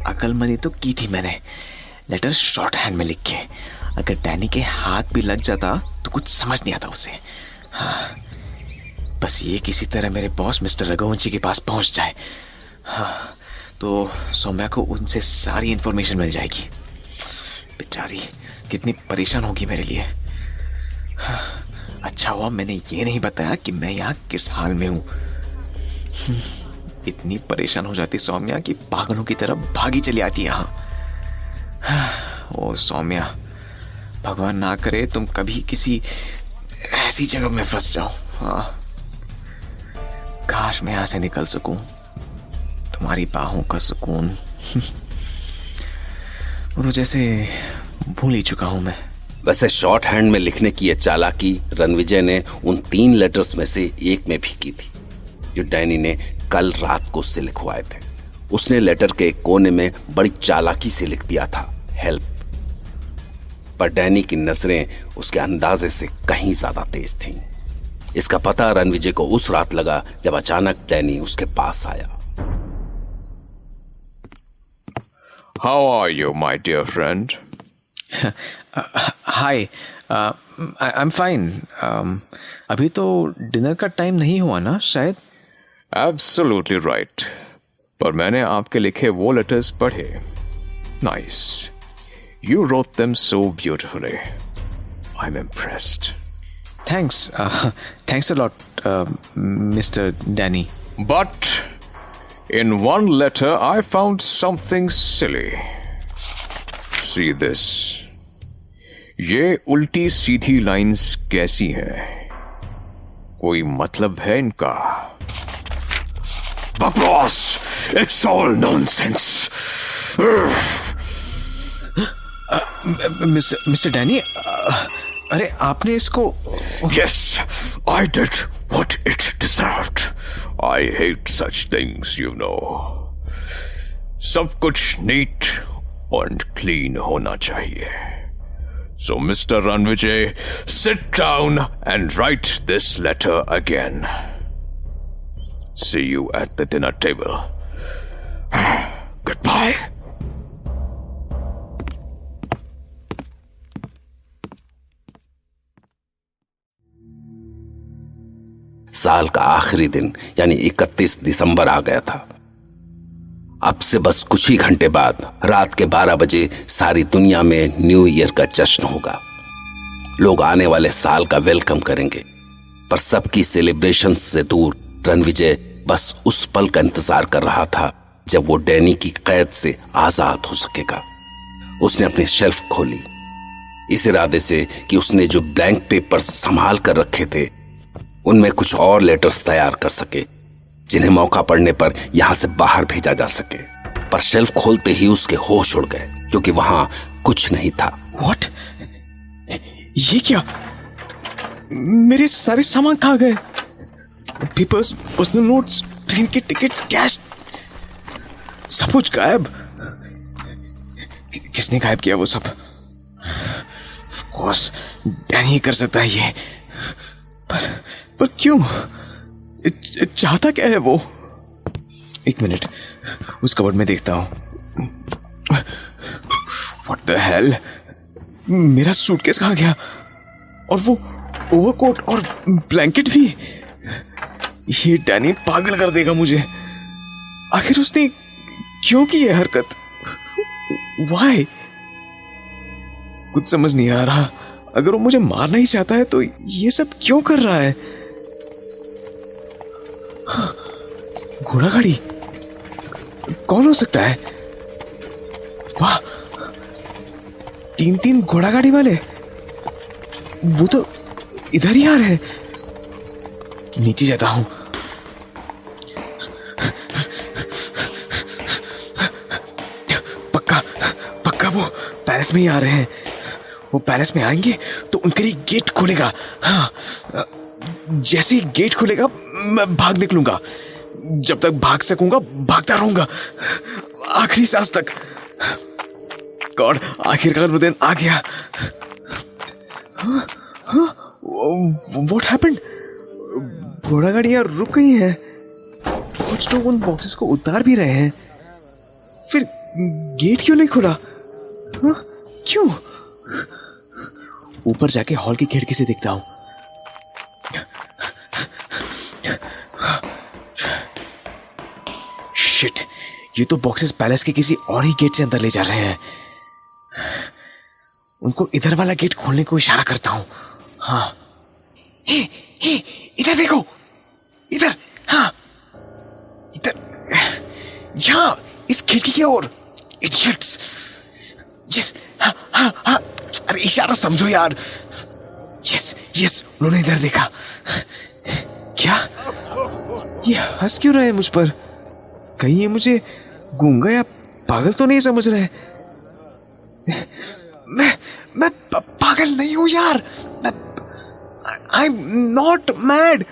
अकलमंदी तो की थी मैंने। लेटर शॉर्ट हैंड में लिख के, अगर डैनी के हाथ भी लग जाता तो कुछ समझ नहीं आता उसे। हाँ, बस ये किसी तरह मेरे बॉस मिस्टर रघुवंशी के पास पहुंच जाए। हाँ, तो सौम्या को उनसे सारी इंफॉर्मेशन मिल जाएगी। बेचारी कितनी परेशान होगी मेरे लिए। हाँ, अच्छा हुआ मैंने ये नहीं बताया कि मैं यहाँ किस हाल में हूं। इतनी परेशान हो जाती सौम्या कि पागलों की तरह भागी चली आती यहाँ। ओ सौम्या, भगवान ना करे तुम कभी किसी ऐसी जगह में फंस जाओ। हाँ, काश मैं यहां से निकल सकूं, तुम्हारी बाहों का सुकून। वो तो जैसे भूल ही चुका हूं मैं। वैसे शॉर्ट हैंड में लिखने की यह चालाकी रणविजय ने उन 3 लेटर्स में से एक में भी की थी जो डैनी ने कल रात को उससे लिखवाए थे। उसने लेटर के एक कोने में बड़ी चालाकी से लिख दिया था, हेल्प। पर डैनी की नजरें उसके अंदाजे से कहीं ज्यादा तेज थीं। इसका पता रणविजय को उस रात लगा जब अचानक डैनी उसके पास आया। How are you, my dear friend? Hi, I'm fine. अभी तो डिनर का टाइम नहीं हुआ ना शायद? Absolutely right. पर मैंने आपके लिखे वो लेटर्स पढ़े। Nice. You wrote them so beautifully. I'm impressed. Thanks a lot, Mr. Danny. But in one letter I found something silly. See this. ये उल्टी सीधी लाइंस कैसी हैं? कोई मतलब है इनका? बकवास! It's all nonsense. Mr. Danny, अरे आपने इसको... Yes, I did what it deserved. I hate such things, you know. सब कुछ नीट और क्लीन होना चाहिए। So, Mr. Ranvijay, sit down and write this letter again. See you at the dinner table. Goodbye. साल का आखिरी दिन यानी 31 दिसंबर आ गया था। अब से बस कुछ ही घंटे बाद रात के 12 बजे सारी दुनिया में न्यू ईयर का जश्न होगा। लोग आने वाले साल का वेलकम करेंगे, पर सबकी सेलिब्रेशन से दूर रणविजय बस उस पल का इंतजार कर रहा था जब वो डैनी की कैद से आजाद हो सकेगा। उसने अपनी शेल्फ खोली, इस इरादे से कि उसने जो ब्लैंक पेपर संभाल कर रखे थे उनमें कुछ और लेटर्स तैयार कर सके जिन्हें मौका पड़ने पर यहां से बाहर भेजा जा सके। पर शेल्फ खोलते ही उसके होश उड़ गए क्योंकि वहां कुछ नहीं था। व्हाट? ये क्या? मेरे सारे सामान कहां गए? पेपर्स, पर्सनल नोट्स, ट्रेन के टिकट्स, कैश, सब कुछ गायब। किसने गायब किया वो सब? ऑफ कोर्स डैनी ही कर सकता है ये। पर क्यों? चाहता क्या है वो? एक मिनट, उस कबर्ड में देखता हूं। What the hell? मेरा सूटकेस कहां गया? और वो ओवरकोट और ब्लैंकेट भी। ये डैनी पागल कर देगा मुझे। आखिर उसने क्यों की ये हरकत? Why? कुछ समझ नहीं आ रहा। अगर वो मुझे मारना ही चाहता है तो ये सब क्यों कर रहा है? घोड़ा गाड़ी कौन हो सकता है? वाह, 3 घोड़ा गाड़ी वाले, वो तो इधर ही आ रहे हैं। नीचे जाता हूं। पक्का वो पैलेस में ही आ रहे हैं। वो पैलेस में आएंगे तो उनके लिए गेट खुलेगा। हाँ, जैसे ही गेट खुलेगा मैं भाग निकलूंगा। जब तक भाग सकूंगा भागता रहूंगा, आखिरी सांस तक। गॉड, आखिरकार वो दिन आ गया। What happened? घोड़ा गाड़ियां रुक गई हैं। कुछ लोग उन बॉक्सेस को उतार भी रहे हैं। फिर गेट क्यों नहीं खुला? क्यों? ऊपर जाके हॉल की खिड़की से देखता हूं। शिट, ये तो बॉक्सेस पैलेस के किसी और ही गेट से अंदर ले जा रहे हैं। उनको इधर वाला गेट खोलने को इशारा करता हूं। हाँ, हे, इधर देखो, इधर। हाँ, इधर, यहां, इस खिड़की की ओर। इडियट्स। यस, हाँ, अरे इशारा समझो यार। यस, उन्होंने इधर देखा। क्या? ये हंस क्यों रहे हैं मुझ पर? कहीं ये मुझे गूंगा या पागल तो नहीं समझ रहे? मैं पागल नहीं हूं यार। I am not mad.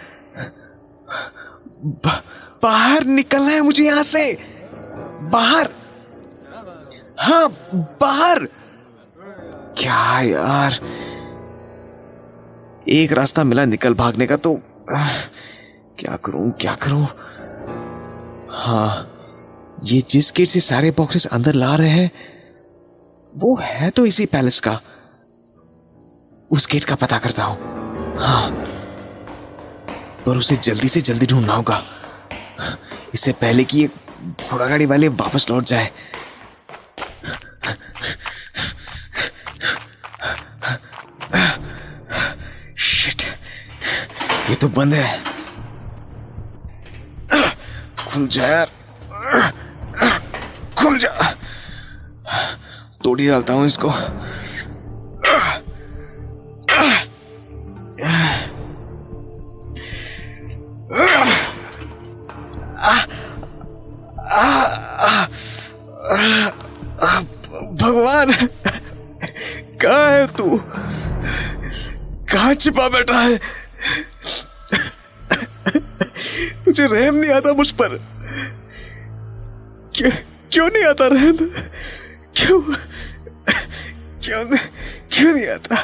बाहर निकलना है मुझे यहां से। बाहर। हाँ, बाहर। क्या यार, एक रास्ता मिला निकल भागने का, तो क्या करूं? हाँ, ये जिस गेट से सारे बॉक्सेस अंदर ला रहे हैं वो है तो इसी पैलेस का। उस गेट का पता करता हूं। हाँ, पर उसे जल्दी से जल्दी ढूंढना होगा, इससे पहले कि ये घोड़ा गाड़ी वाले वापस लौट जाए। शिट, ये तो बंद है। खुल जा यार, खुल जा। तोड़ ही डालता हूं इसको। भगवान, कहाँ है तू? कहाँ छिपा बैठा है? तुझे रहम नहीं आता मुझ पर? क्यों नहीं आता रहम? क्यों नहीं आता?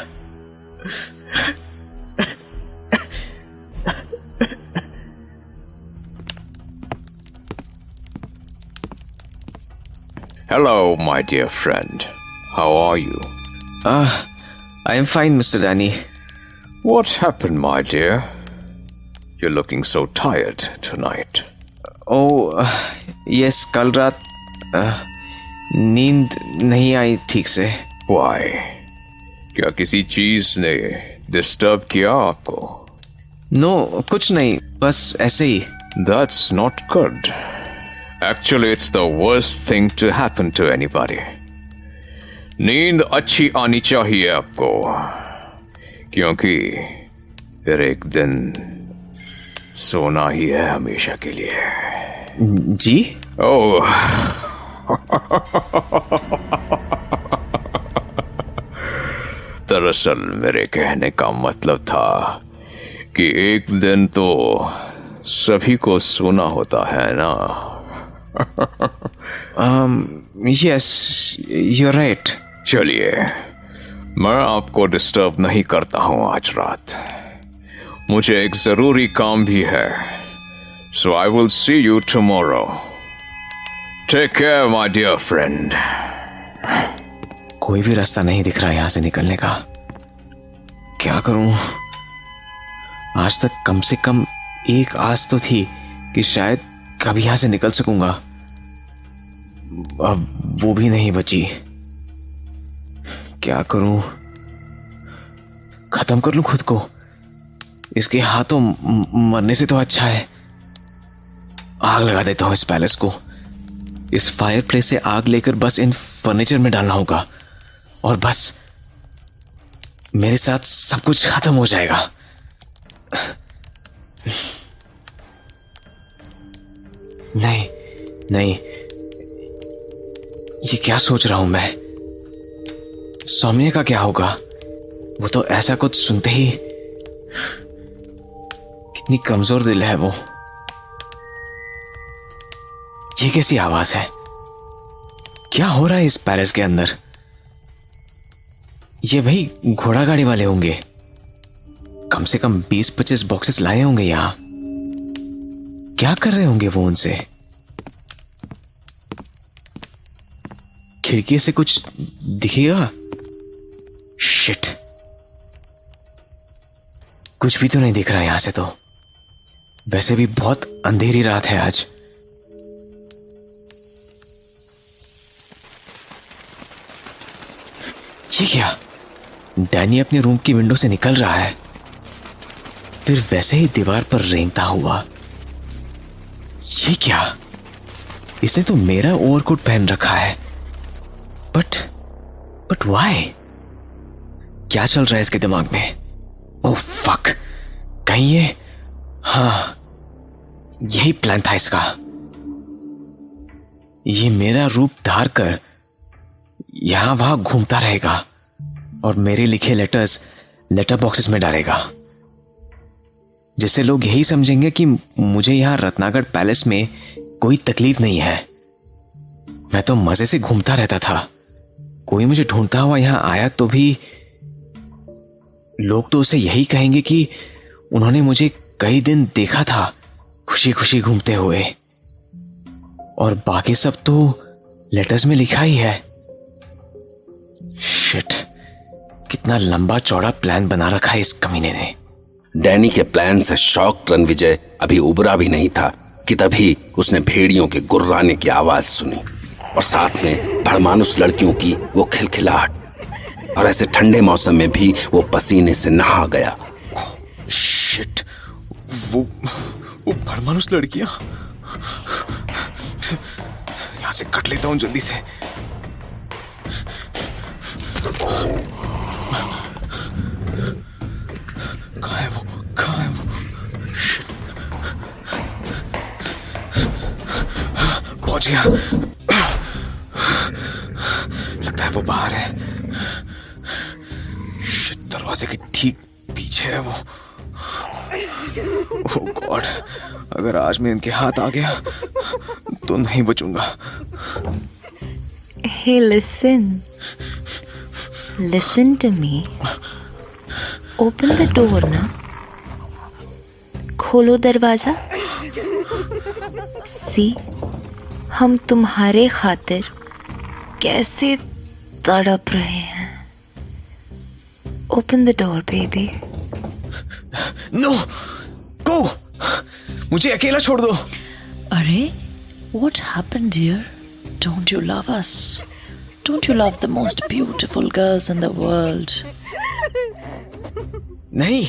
Hello, my dear friend. How are you? I am fine, Mr. Danny. What happened, my dear? You're looking so tired tonight. Oh, yes, कल रात नींद नहीं आई ठीक से। Why? क्या किसी चीज ने डिस्टर्ब किया आपको? No, कुछ नहीं, बस ऐसे ही। That's not good. Actually, it's the worst thing to happen to anybody. नींद अच्छी आनी चाहिए आपको, क्योंकि फिर एक दिन सोना ही है हमेशा के लिए। जी? ओह, दरअसल मेरे कहने का मतलब था कि एक दिन तो सभी को सोना होता है ना। Yes, you're right. चलिए, मैं आपको डिस्टर्ब नहीं करता हूं आज रात। मुझे एक जरूरी काम भी है। So I will see you tomorrow. Take care, my dear friend. कोई भी रास्ता नहीं दिख रहा यहाँ से निकलने का। क्या करूं? आज तक कम से कम एक आस तो थी कि शायद कभी यहां से निकल सकूंगा। अब वो भी नहीं बची। क्या करूं? खत्म कर लूं खुद को। इसके हाथों मरने से तो अच्छा है आग लगा देता हूं इस पैलेस को। इस फायर प्लेस से आग लेकर बस इन फर्नीचर में डालना होगा और बस मेरे साथ सब कुछ खत्म हो जाएगा। नहीं नहीं, ये क्या सोच रहा हूं मैं? सौम्य का क्या होगा? वो तो ऐसा कुछ सुनते ही, कितनी कमजोर दिल है वो। ये कैसी आवाज है? क्या हो रहा है इस पैलेस के अंदर? ये भाई घोड़ा गाड़ी वाले होंगे। कम से कम 20-25 बॉक्सेस लाए होंगे यहां। क्या कर रहे होंगे वो उनसे? खिड़की से कुछ दिखेगा? शिट, कुछ भी तो नहीं दिख रहा यहां से तो। वैसे भी बहुत अंधेरी रात है आज। ये क्या? डैनी अपने रूम की विंडो से निकल रहा है, फिर वैसे ही दीवार पर रेंगता हुआ। ये क्या? इसने तो मेरा ओवरकोट पहन रखा है। But why? क्या चल रहा है इसके दिमाग में? ओह फक, कहीं ये, हाँ, यही प्लान था इसका। ये मेरा रूप धार कर यहां वहां घूमता रहेगा और मेरे लिखे लेटर्स लेटर बॉक्सेस में डालेगा, जिससे लोग यही समझेंगे कि मुझे यहां रत्नागढ़ पैलेस में कोई तकलीफ नहीं है। मैं तो मजे से घूमता रहता था। कोई मुझे ढूंढता हुआ यहां आया तो भी लोग तो उसे यही कहेंगे कि उन्होंने मुझे कई दिन देखा था खुशी खुशी घूमते हुए, और बाकी सब तो लेटर्स में लिखा ही है। शिट, कितना लंबा चौड़ा प्लान बना रखा है इस कमीने ने। डैनी के प्लान से शॉक्ड रणविजय अभी उबरा भी नहीं था कि तभी उसने भेड़ियों के गुर्राने की आवाज सुनी और साथ में भड़मानुस लड़कियों की वो खिलखिलाहट, और ऐसे ठंडे मौसम में भी वो पसीने से नहा गया। शिट, वो भड़मानुस लड़कियां। यहां से कट लेता हूं जल्दी से। कहाँ है वो? कहाँ है वो? शिट, पहुंच गया। लगता है वो बाहर है। शिट, दरवाजे के ठीक पीछे है वो। ओह गॉड, अगर आज मैं इनके हाथ आ गया तो नहीं बचूंगा। Hey, listen. Listen to me. Open the door ना. खोलो दरवाजा. See, हम तुम्हारे खातिर कैसे तड़प रहे हैं. Open the door, baby. No, go. मुझे अकेला छोड़ दो. अरे, what happened, dear? Don't you love us? Don't you love the most beautiful girls in the world? नहीं,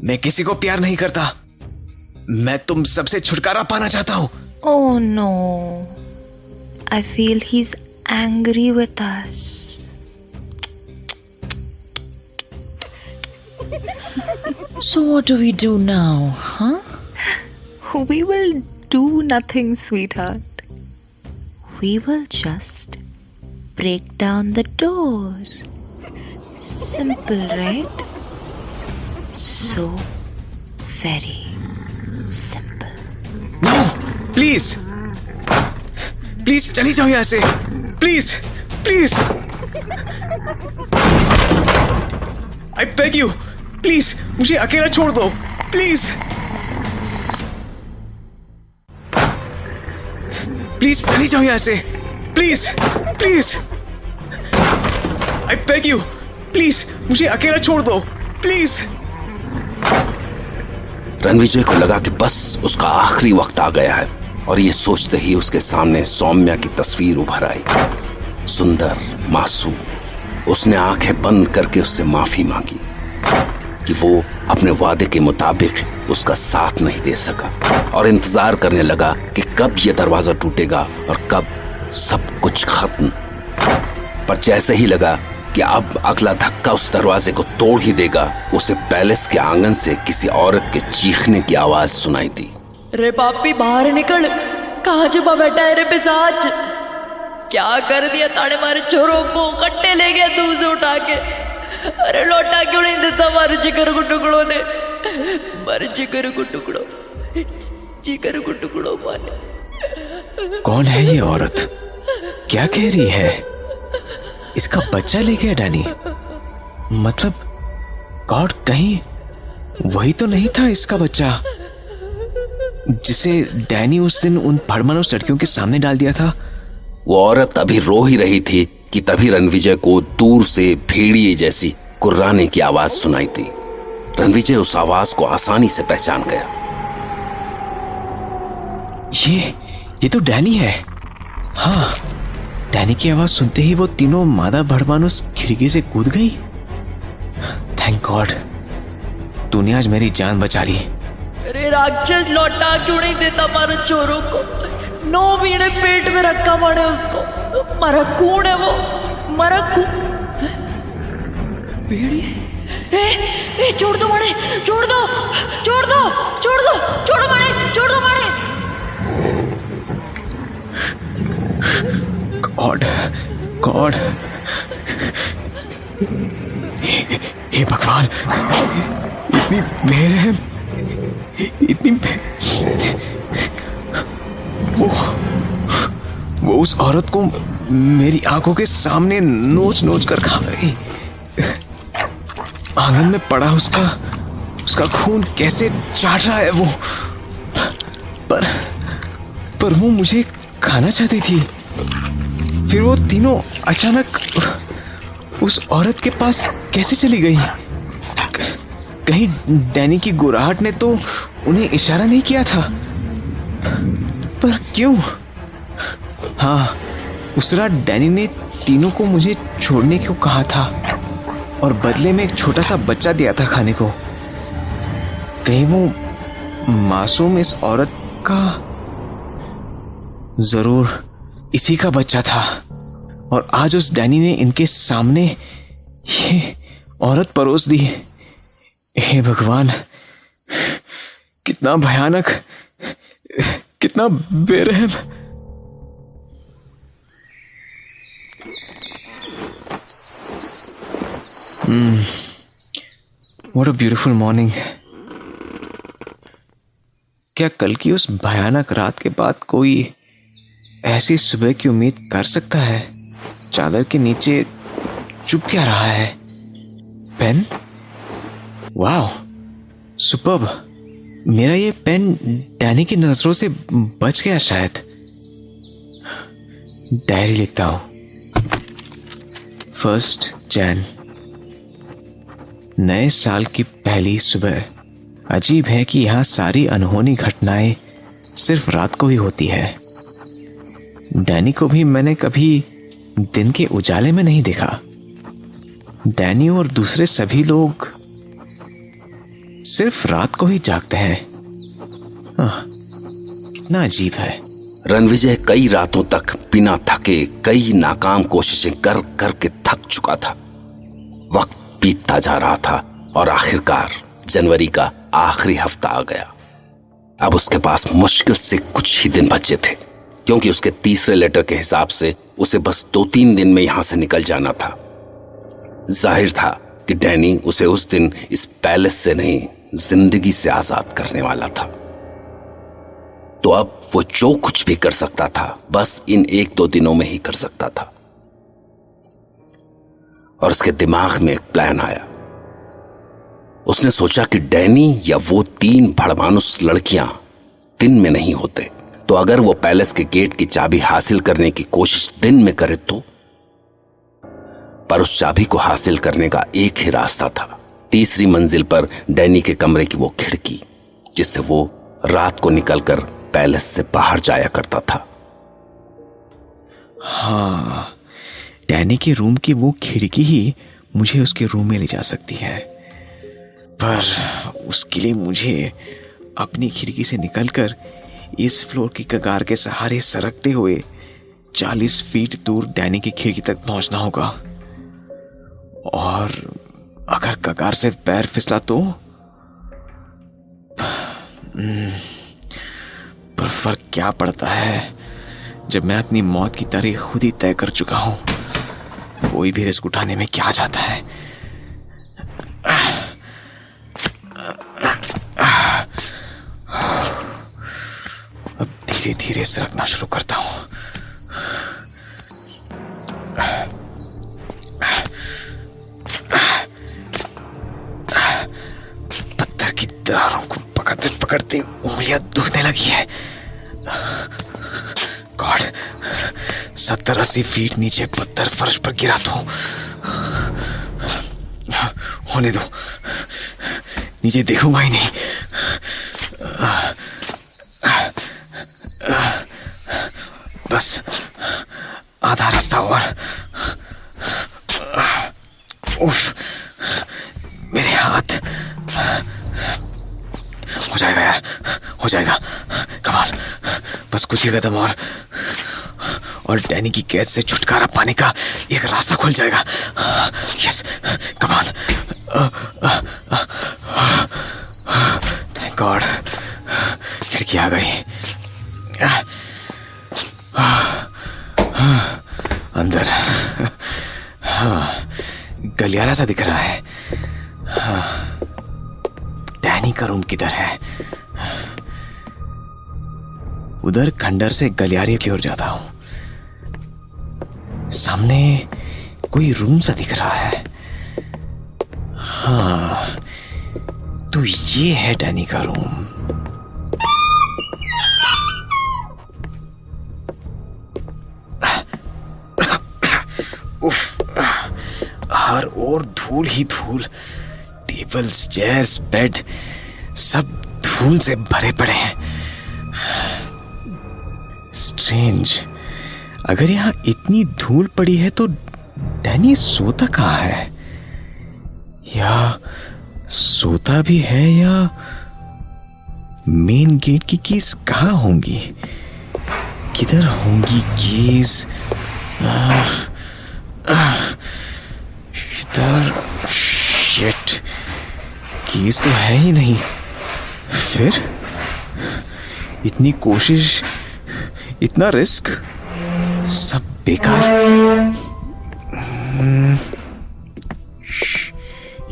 मैं किसी को प्यार नहीं करता. मैं तुम सबसे छुटकारा पाना चाहता हूँ. Oh no. I feel he's angry with us. So what do we do now, huh? We will do nothing, sweetheart. We will just break down the door. Simple, right? So very simple. No, please. Please, चली जाओ यहाँ से. Please, please. I beg you. Please, मुझे अकेला छोड़ दो. Please. प्लीज चली जाओ यहाँ से. Please, please. I beg you. Please, मुझे अकेला छोड़ दो. प्लीज. रणविजय को लगा कि बस उसका आखिरी वक्त आ गया है और ये सोचते ही उसके सामने सौम्या की तस्वीर उभर आई. सुंदर, मासूम. उसने आंखें बंद करके उससे माफी मांगी कि वो अपने वादे के मुताबिक उसका साथ नहीं दे सका और इंतजार करने लगा कि कब ये दरवाजा टूटेगा और कब सब कुछ खत्म. पर जैसे ही लगा कि अब अगला धक्का उस दरवाजे को तोड़ ही देगा, उसे पैलेस के आंगन से किसी औरत के चीखने की आवाज सुनाई दी. रे पापी बाहर निकल. कहाँ छुपा बैठा है रे पिशाच? क्या कर दिया ताने मारे चोरों को? कट्टे ले गया दूर से उठा के. अरे लौटा क्यों नहीं देता हमारे जिगर को टुकड़ों ने? हमारे जिगर को टुकड़ों, जिगर को टुकड़ों माने. कौन है ये औरत? क्या कह रही है? इसका बच्चा ले गया डैनी? मतलब गॉड, कहीं वही तो नहीं था इसका बच्चा जिसे डैनी उस दिन उन भड़मानुस लड़कियों के सामने डाल दिया था? वो औरत अभी रो ही रही थी कि तभी रणविजय को दूर से भेड़िए जैसी कुर्राने की आवाज सुनाई दी. रणविजय उस आवाज को आसानी से पहचान गया. ये तो डैनी है. हाँ, डैनी की आवाज सुनते ही वो तीनों मादा भड़मानुस खिड़की से कूद गई. थैंक गॉड, तूने आज मेरी जान बचा ली. अरे राक्षस लौटा क्यों नहीं देता हमारे चोरों को? 9 महीने पेट में रखा पड़े उसको. मरकून है वो, मरकून. भेड़ी. ए, छोड़ दो माने, छोड़ दो, छोड़ दो, छोड़ दो, छोड़ो माने, छोड़ दो माने. गॉड, हे भगवान, इतनी बेरहम, इतनी वो उस औरत को मेरी आंखों के सामने नोच नोच कर खा गई. आंगन में पड़ा उसका खून कैसे चाट रहा है वो. पर वो मुझे खाना चाहती थी. फिर वो तीनों अचानक उस औरत के पास कैसे चली गई? कहीं डैनी की गुराहट ने तो उन्हें इशारा नहीं किया था? पर क्यों? हाँ, उस रात डैनी ने तीनों को मुझे छोड़ने को कहा था और बदले में एक छोटा सा बच्चा दिया था खाने को. कहीं वो मासूम इस औरत का, जरूर इसी का बच्चा था. और आज उस डैनी ने इनके सामने ये औरत परोस दी. हे भगवान, कितना भयानक, कितना बेरहम. What a beautiful morning. क्या कल की उस भयानक रात के बाद कोई ऐसी सुबह की उम्मीद कर सकता है? चादर के नीचे चुप क्या रहा है? पेन? वाह, सुपर्ब। मेरा ये पेन डैनी की नजरों से बच गया शायद। डायरी लिखता हूं। 1 जन, नए साल की पहली सुबह। अजीब है कि यहां सारी अनहोनी घटनाएं सिर्फ रात को ही होती है। डैनी को भी मैंने कभी दिन के उजाले में नहीं देखा। डैनी और दूसरे सभी लोग सिर्फ रात को ही जागते हैं। कितना अजीब है। रणविजय कई रातों तक बिना थके कई नाकाम कोशिशें कर करके थक चुका था। वक्त बीतता जा रहा था और आखिरकार जनवरी का आखिरी हफ्ता आ गया। अब उसके पास मुश्किल से कुछ ही दिन बचे थे, क्योंकि उसके तीसरे लेटर के हिसाब से उसे बस 2-3 दिन में यहां से निकल जाना था। जाहिर था कि डैनी उसे उस दिन इस पैलेस से नहीं, जिंदगी से आजाद करने वाला था। तो अब वो जो कुछ भी कर सकता था बस इन 1-2 दिनों में ही कर सकता था। और उसके दिमाग में एक प्लान आया। उसने सोचा कि डैनी या वो 3 भड़मानुस लड़कियां दिन में नहीं होते, तो अगर वो पैलेस के गेट की चाबी हासिल करने की कोशिश दिन में करे तो। पर उस चाबी को हासिल करने का एक ही रास्ता था, तीसरी मंजिल पर डैनी के कमरे की वो खिड़की, जिससे वो रात को निकलकर पैलेस से बाहर जाया करता था। हाँ, डैनी के रूम की वो खिड़की ही मुझे उसके रूम में ले जा सकती है। पर उसके लिए मुझे अपनी खिड़की से निकलकर इस फ्लोर की कगार के सहारे सरकते हुए 40 फीट दूर डैनी की खिड़की तक पहुंचना होगा। और अगर कगार से पैर फिसला तो पर फर्क क्या पड़ता है जब मैं अपनी मौत की तारीख खुद ही तय कर चुका हूं। कोई भी रिस्क उठाने में क्या जाता है। अब धीरे धीरे सरकना शुरू करता हूं। पत्थर की दरारों को पकड़ते पकड़ते उंगलियां दुखने लगी है। गॉड, 70-80 फीट नीचे पत्थर फर्श पर गिरा तो होने दो, नीचे देखूंगा ही नहीं। बस आधा रास्ता और। उफ, मेरे हाथ। हो जाएगा यार, हो जाएगा। कमाल, बस कुछ ही कदम और डैनी की कैद से छुटकारा पाने का एक रास्ता खुल जाएगा। यस, कमाल। थैंक गॉड, खिड़की आ गई। अंदर गलियारा सा दिख रहा है। डैनी का रूम किधर है? उधर खंडर से गलियारे की ओर जाता हूं। सामने कोई रूम सा दिख रहा है। हाँ, तो ये है डैनी का रूम। उफ, हर ओर धूल ही धूल। टेबल्स, चेयर्स, बेड सब धूल से भरे पड़े हैं। स्ट्रेंज, अगर यहां इतनी धूल पड़ी है तो डैनी सोता कहां है? या सोता भी है, या मेन गेट की कीज कहां होंगी? किधर होंगी कीज? इधर। शिट, कीज तो है ही नहीं। फिर इतनी कोशिश, इतना रिस्क, सब बेकार।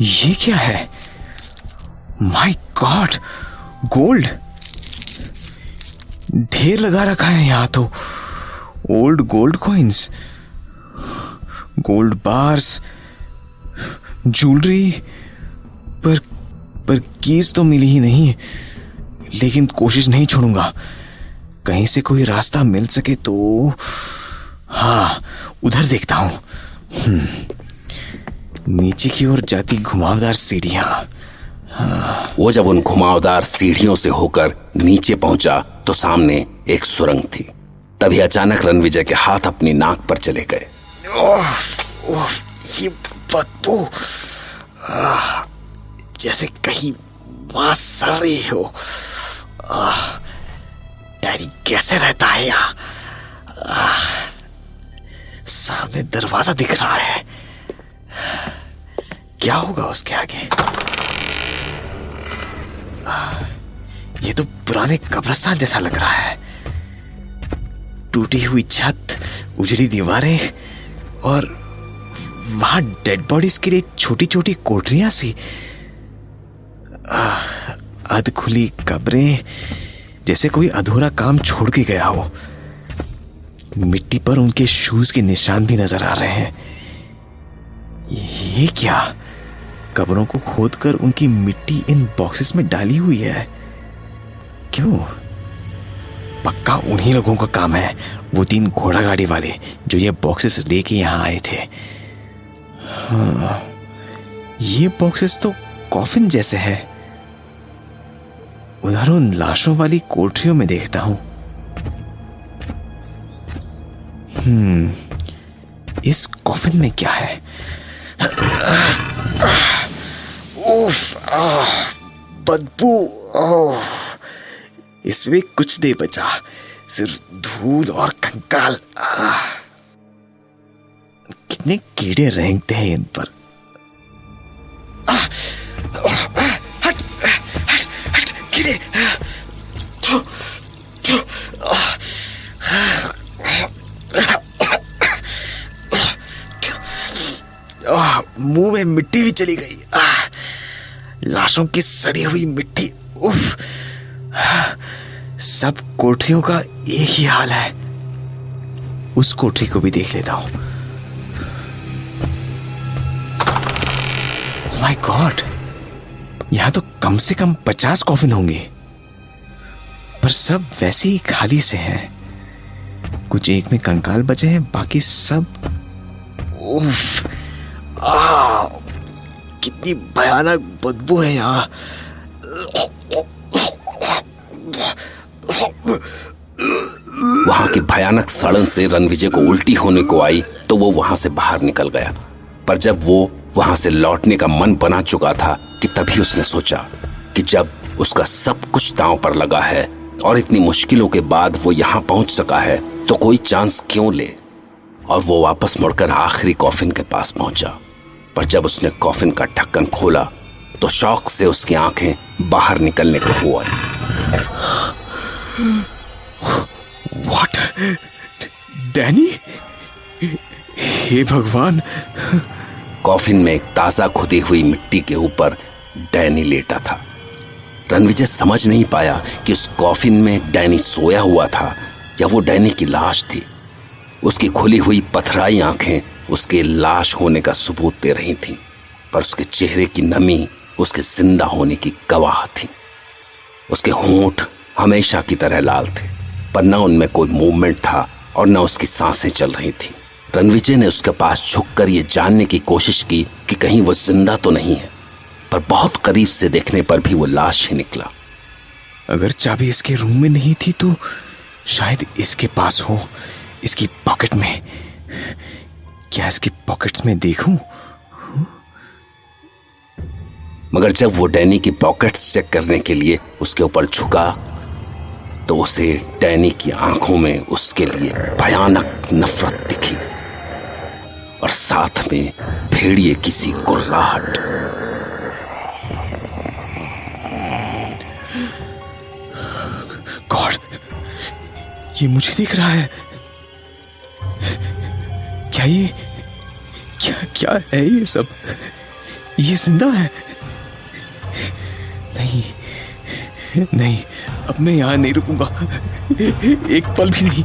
ये क्या है? माय गॉड, गोल्ड ढेर लगा रखा है यहां तो। Old gold coins, gold bars, jewellery, पर कीज तो मिली ही नहीं। लेकिन कोशिश नहीं छोड़ूंगा, कहीं से कोई रास्ता मिल सके तो। हाँ, उधर देखता हूं। नीचे की ओर जाती घुमावदार सीढ़ियां। वो जब उन घुमावदार सीढ़ियों से होकर नीचे पहुंचा तो सामने एक सुरंग थी। तभी अचानक रणविजय के हाथ अपनी नाक पर चले गए। ये बदबू, जैसे कहीं वहां सड़ रही हो। डैडी कैसे रहता है यहाँ? सामने दरवाजा दिख रहा है, क्या होगा उसके आगे? ये तो पुराने कब्रिस्तान जैसा लग रहा है। टूटी हुई छत, उजड़ी दीवारें और वहां डेड बॉडीज के लिए छोटी छोटी कोठरियां सी। अध खुली कब्रें, जैसे कोई अधूरा काम छोड़ के गया हो। मिट्टी पर उनके शूज के निशान भी नजर आ रहे हैं। ये क्या? कब्रों को खोदकर उनकी मिट्टी इन बॉक्सेस में डाली हुई है। क्यों? पक्का उन्हीं लोगों का काम है, वो 3 घोड़ा गाड़ी वाले जो ये बॉक्सेस लेके यहां आए थे। हाँ, ये बॉक्सेस तो कॉफिन जैसे है। उधर उन लाशों वाली कोठरियों में देखता हूं। इस कॉफिन में क्या है? उफ, बदबू। इसमें कुछ नहीं बचा, सिर्फ धूल और कंकाल। कितने कीड़े रेंगते हैं इन पर। हट हट हट, कीड़े। मुंह में मिट्टी भी चली गई। लाशों की सड़ी हुई मिट्टी। उफ, सब कोठरियों का एक ही हाल है। उस कोठरी को भी देख लेता हूं। माय गॉड, यहां तो कम से कम 50 कॉफिन होंगे, पर सब वैसे ही खाली से हैं। कुछ एक में कंकाल बचे हैं, बाकी सब। उफ, कितनी भयानक बदबू है यहाँ। वहां की भयानक सड़न से रणविजय को उल्टी होने को आई तो वो वहां से बाहर निकल गया। पर जब वो वहां से लौटने का मन बना चुका था कि तभी उसने सोचा कि जब उसका सब कुछ दांव पर लगा है और इतनी मुश्किलों के बाद वो यहां पहुंच सका है तो कोई चांस क्यों ले। और वो वापस मुड़कर आखिरी कॉफिन के पास पहुंचा। पर जब उसने कॉफिन का ढक्कन खोला तो शौक से उसकी आंखें बाहर निकलने को हुआ। व्हाट? डैनी? हे भगवान! कॉफिन में एक ताजा खुदी हुई मिट्टी के ऊपर डैनी लेटा था। रणविजय समझ नहीं पाया कि उस कॉफिन में डैनी सोया हुआ था या वो डैनी की लाश थी। उसकी खुली हुई पथराई आंखें उसके लाश होने का सबूत दे रही थीं, पर उसके चेहरे की नमी उसके जिंदा होने की गवाह थी। उसके होंठ हमेशा की तरह लाल थे, पर न उनमें कोई मूवमेंट था और न उसकी सांसें चल रही थी। रणविजय ने उसके पास झुककर ये जानने की कोशिश की कि कहीं वो जिंदा तो नहीं है, पर बहुत करीब से देखने पर भी वो लाश ही निकला। अगर चाबी इसके रूम में नहीं थी तो शायद इसके पास हो, इसकी पॉकेट में। क्या इसकी पॉकेट्स में देखूं? मगर जब वो डैनी की पॉकेट्स चेक करने के लिए उसके ऊपर झुका तो उसे डैनी की आंखों में उसके लिए भयानक नफरत दिखी और साथ में भेड़िए की सी कुर्राहट। गॉड, ये मुझे दिख रहा है। क्या है ये सब? ये जिंदा है? नहीं, अब मैं यहां नहीं रुकूंगा, एक पल भी नहीं।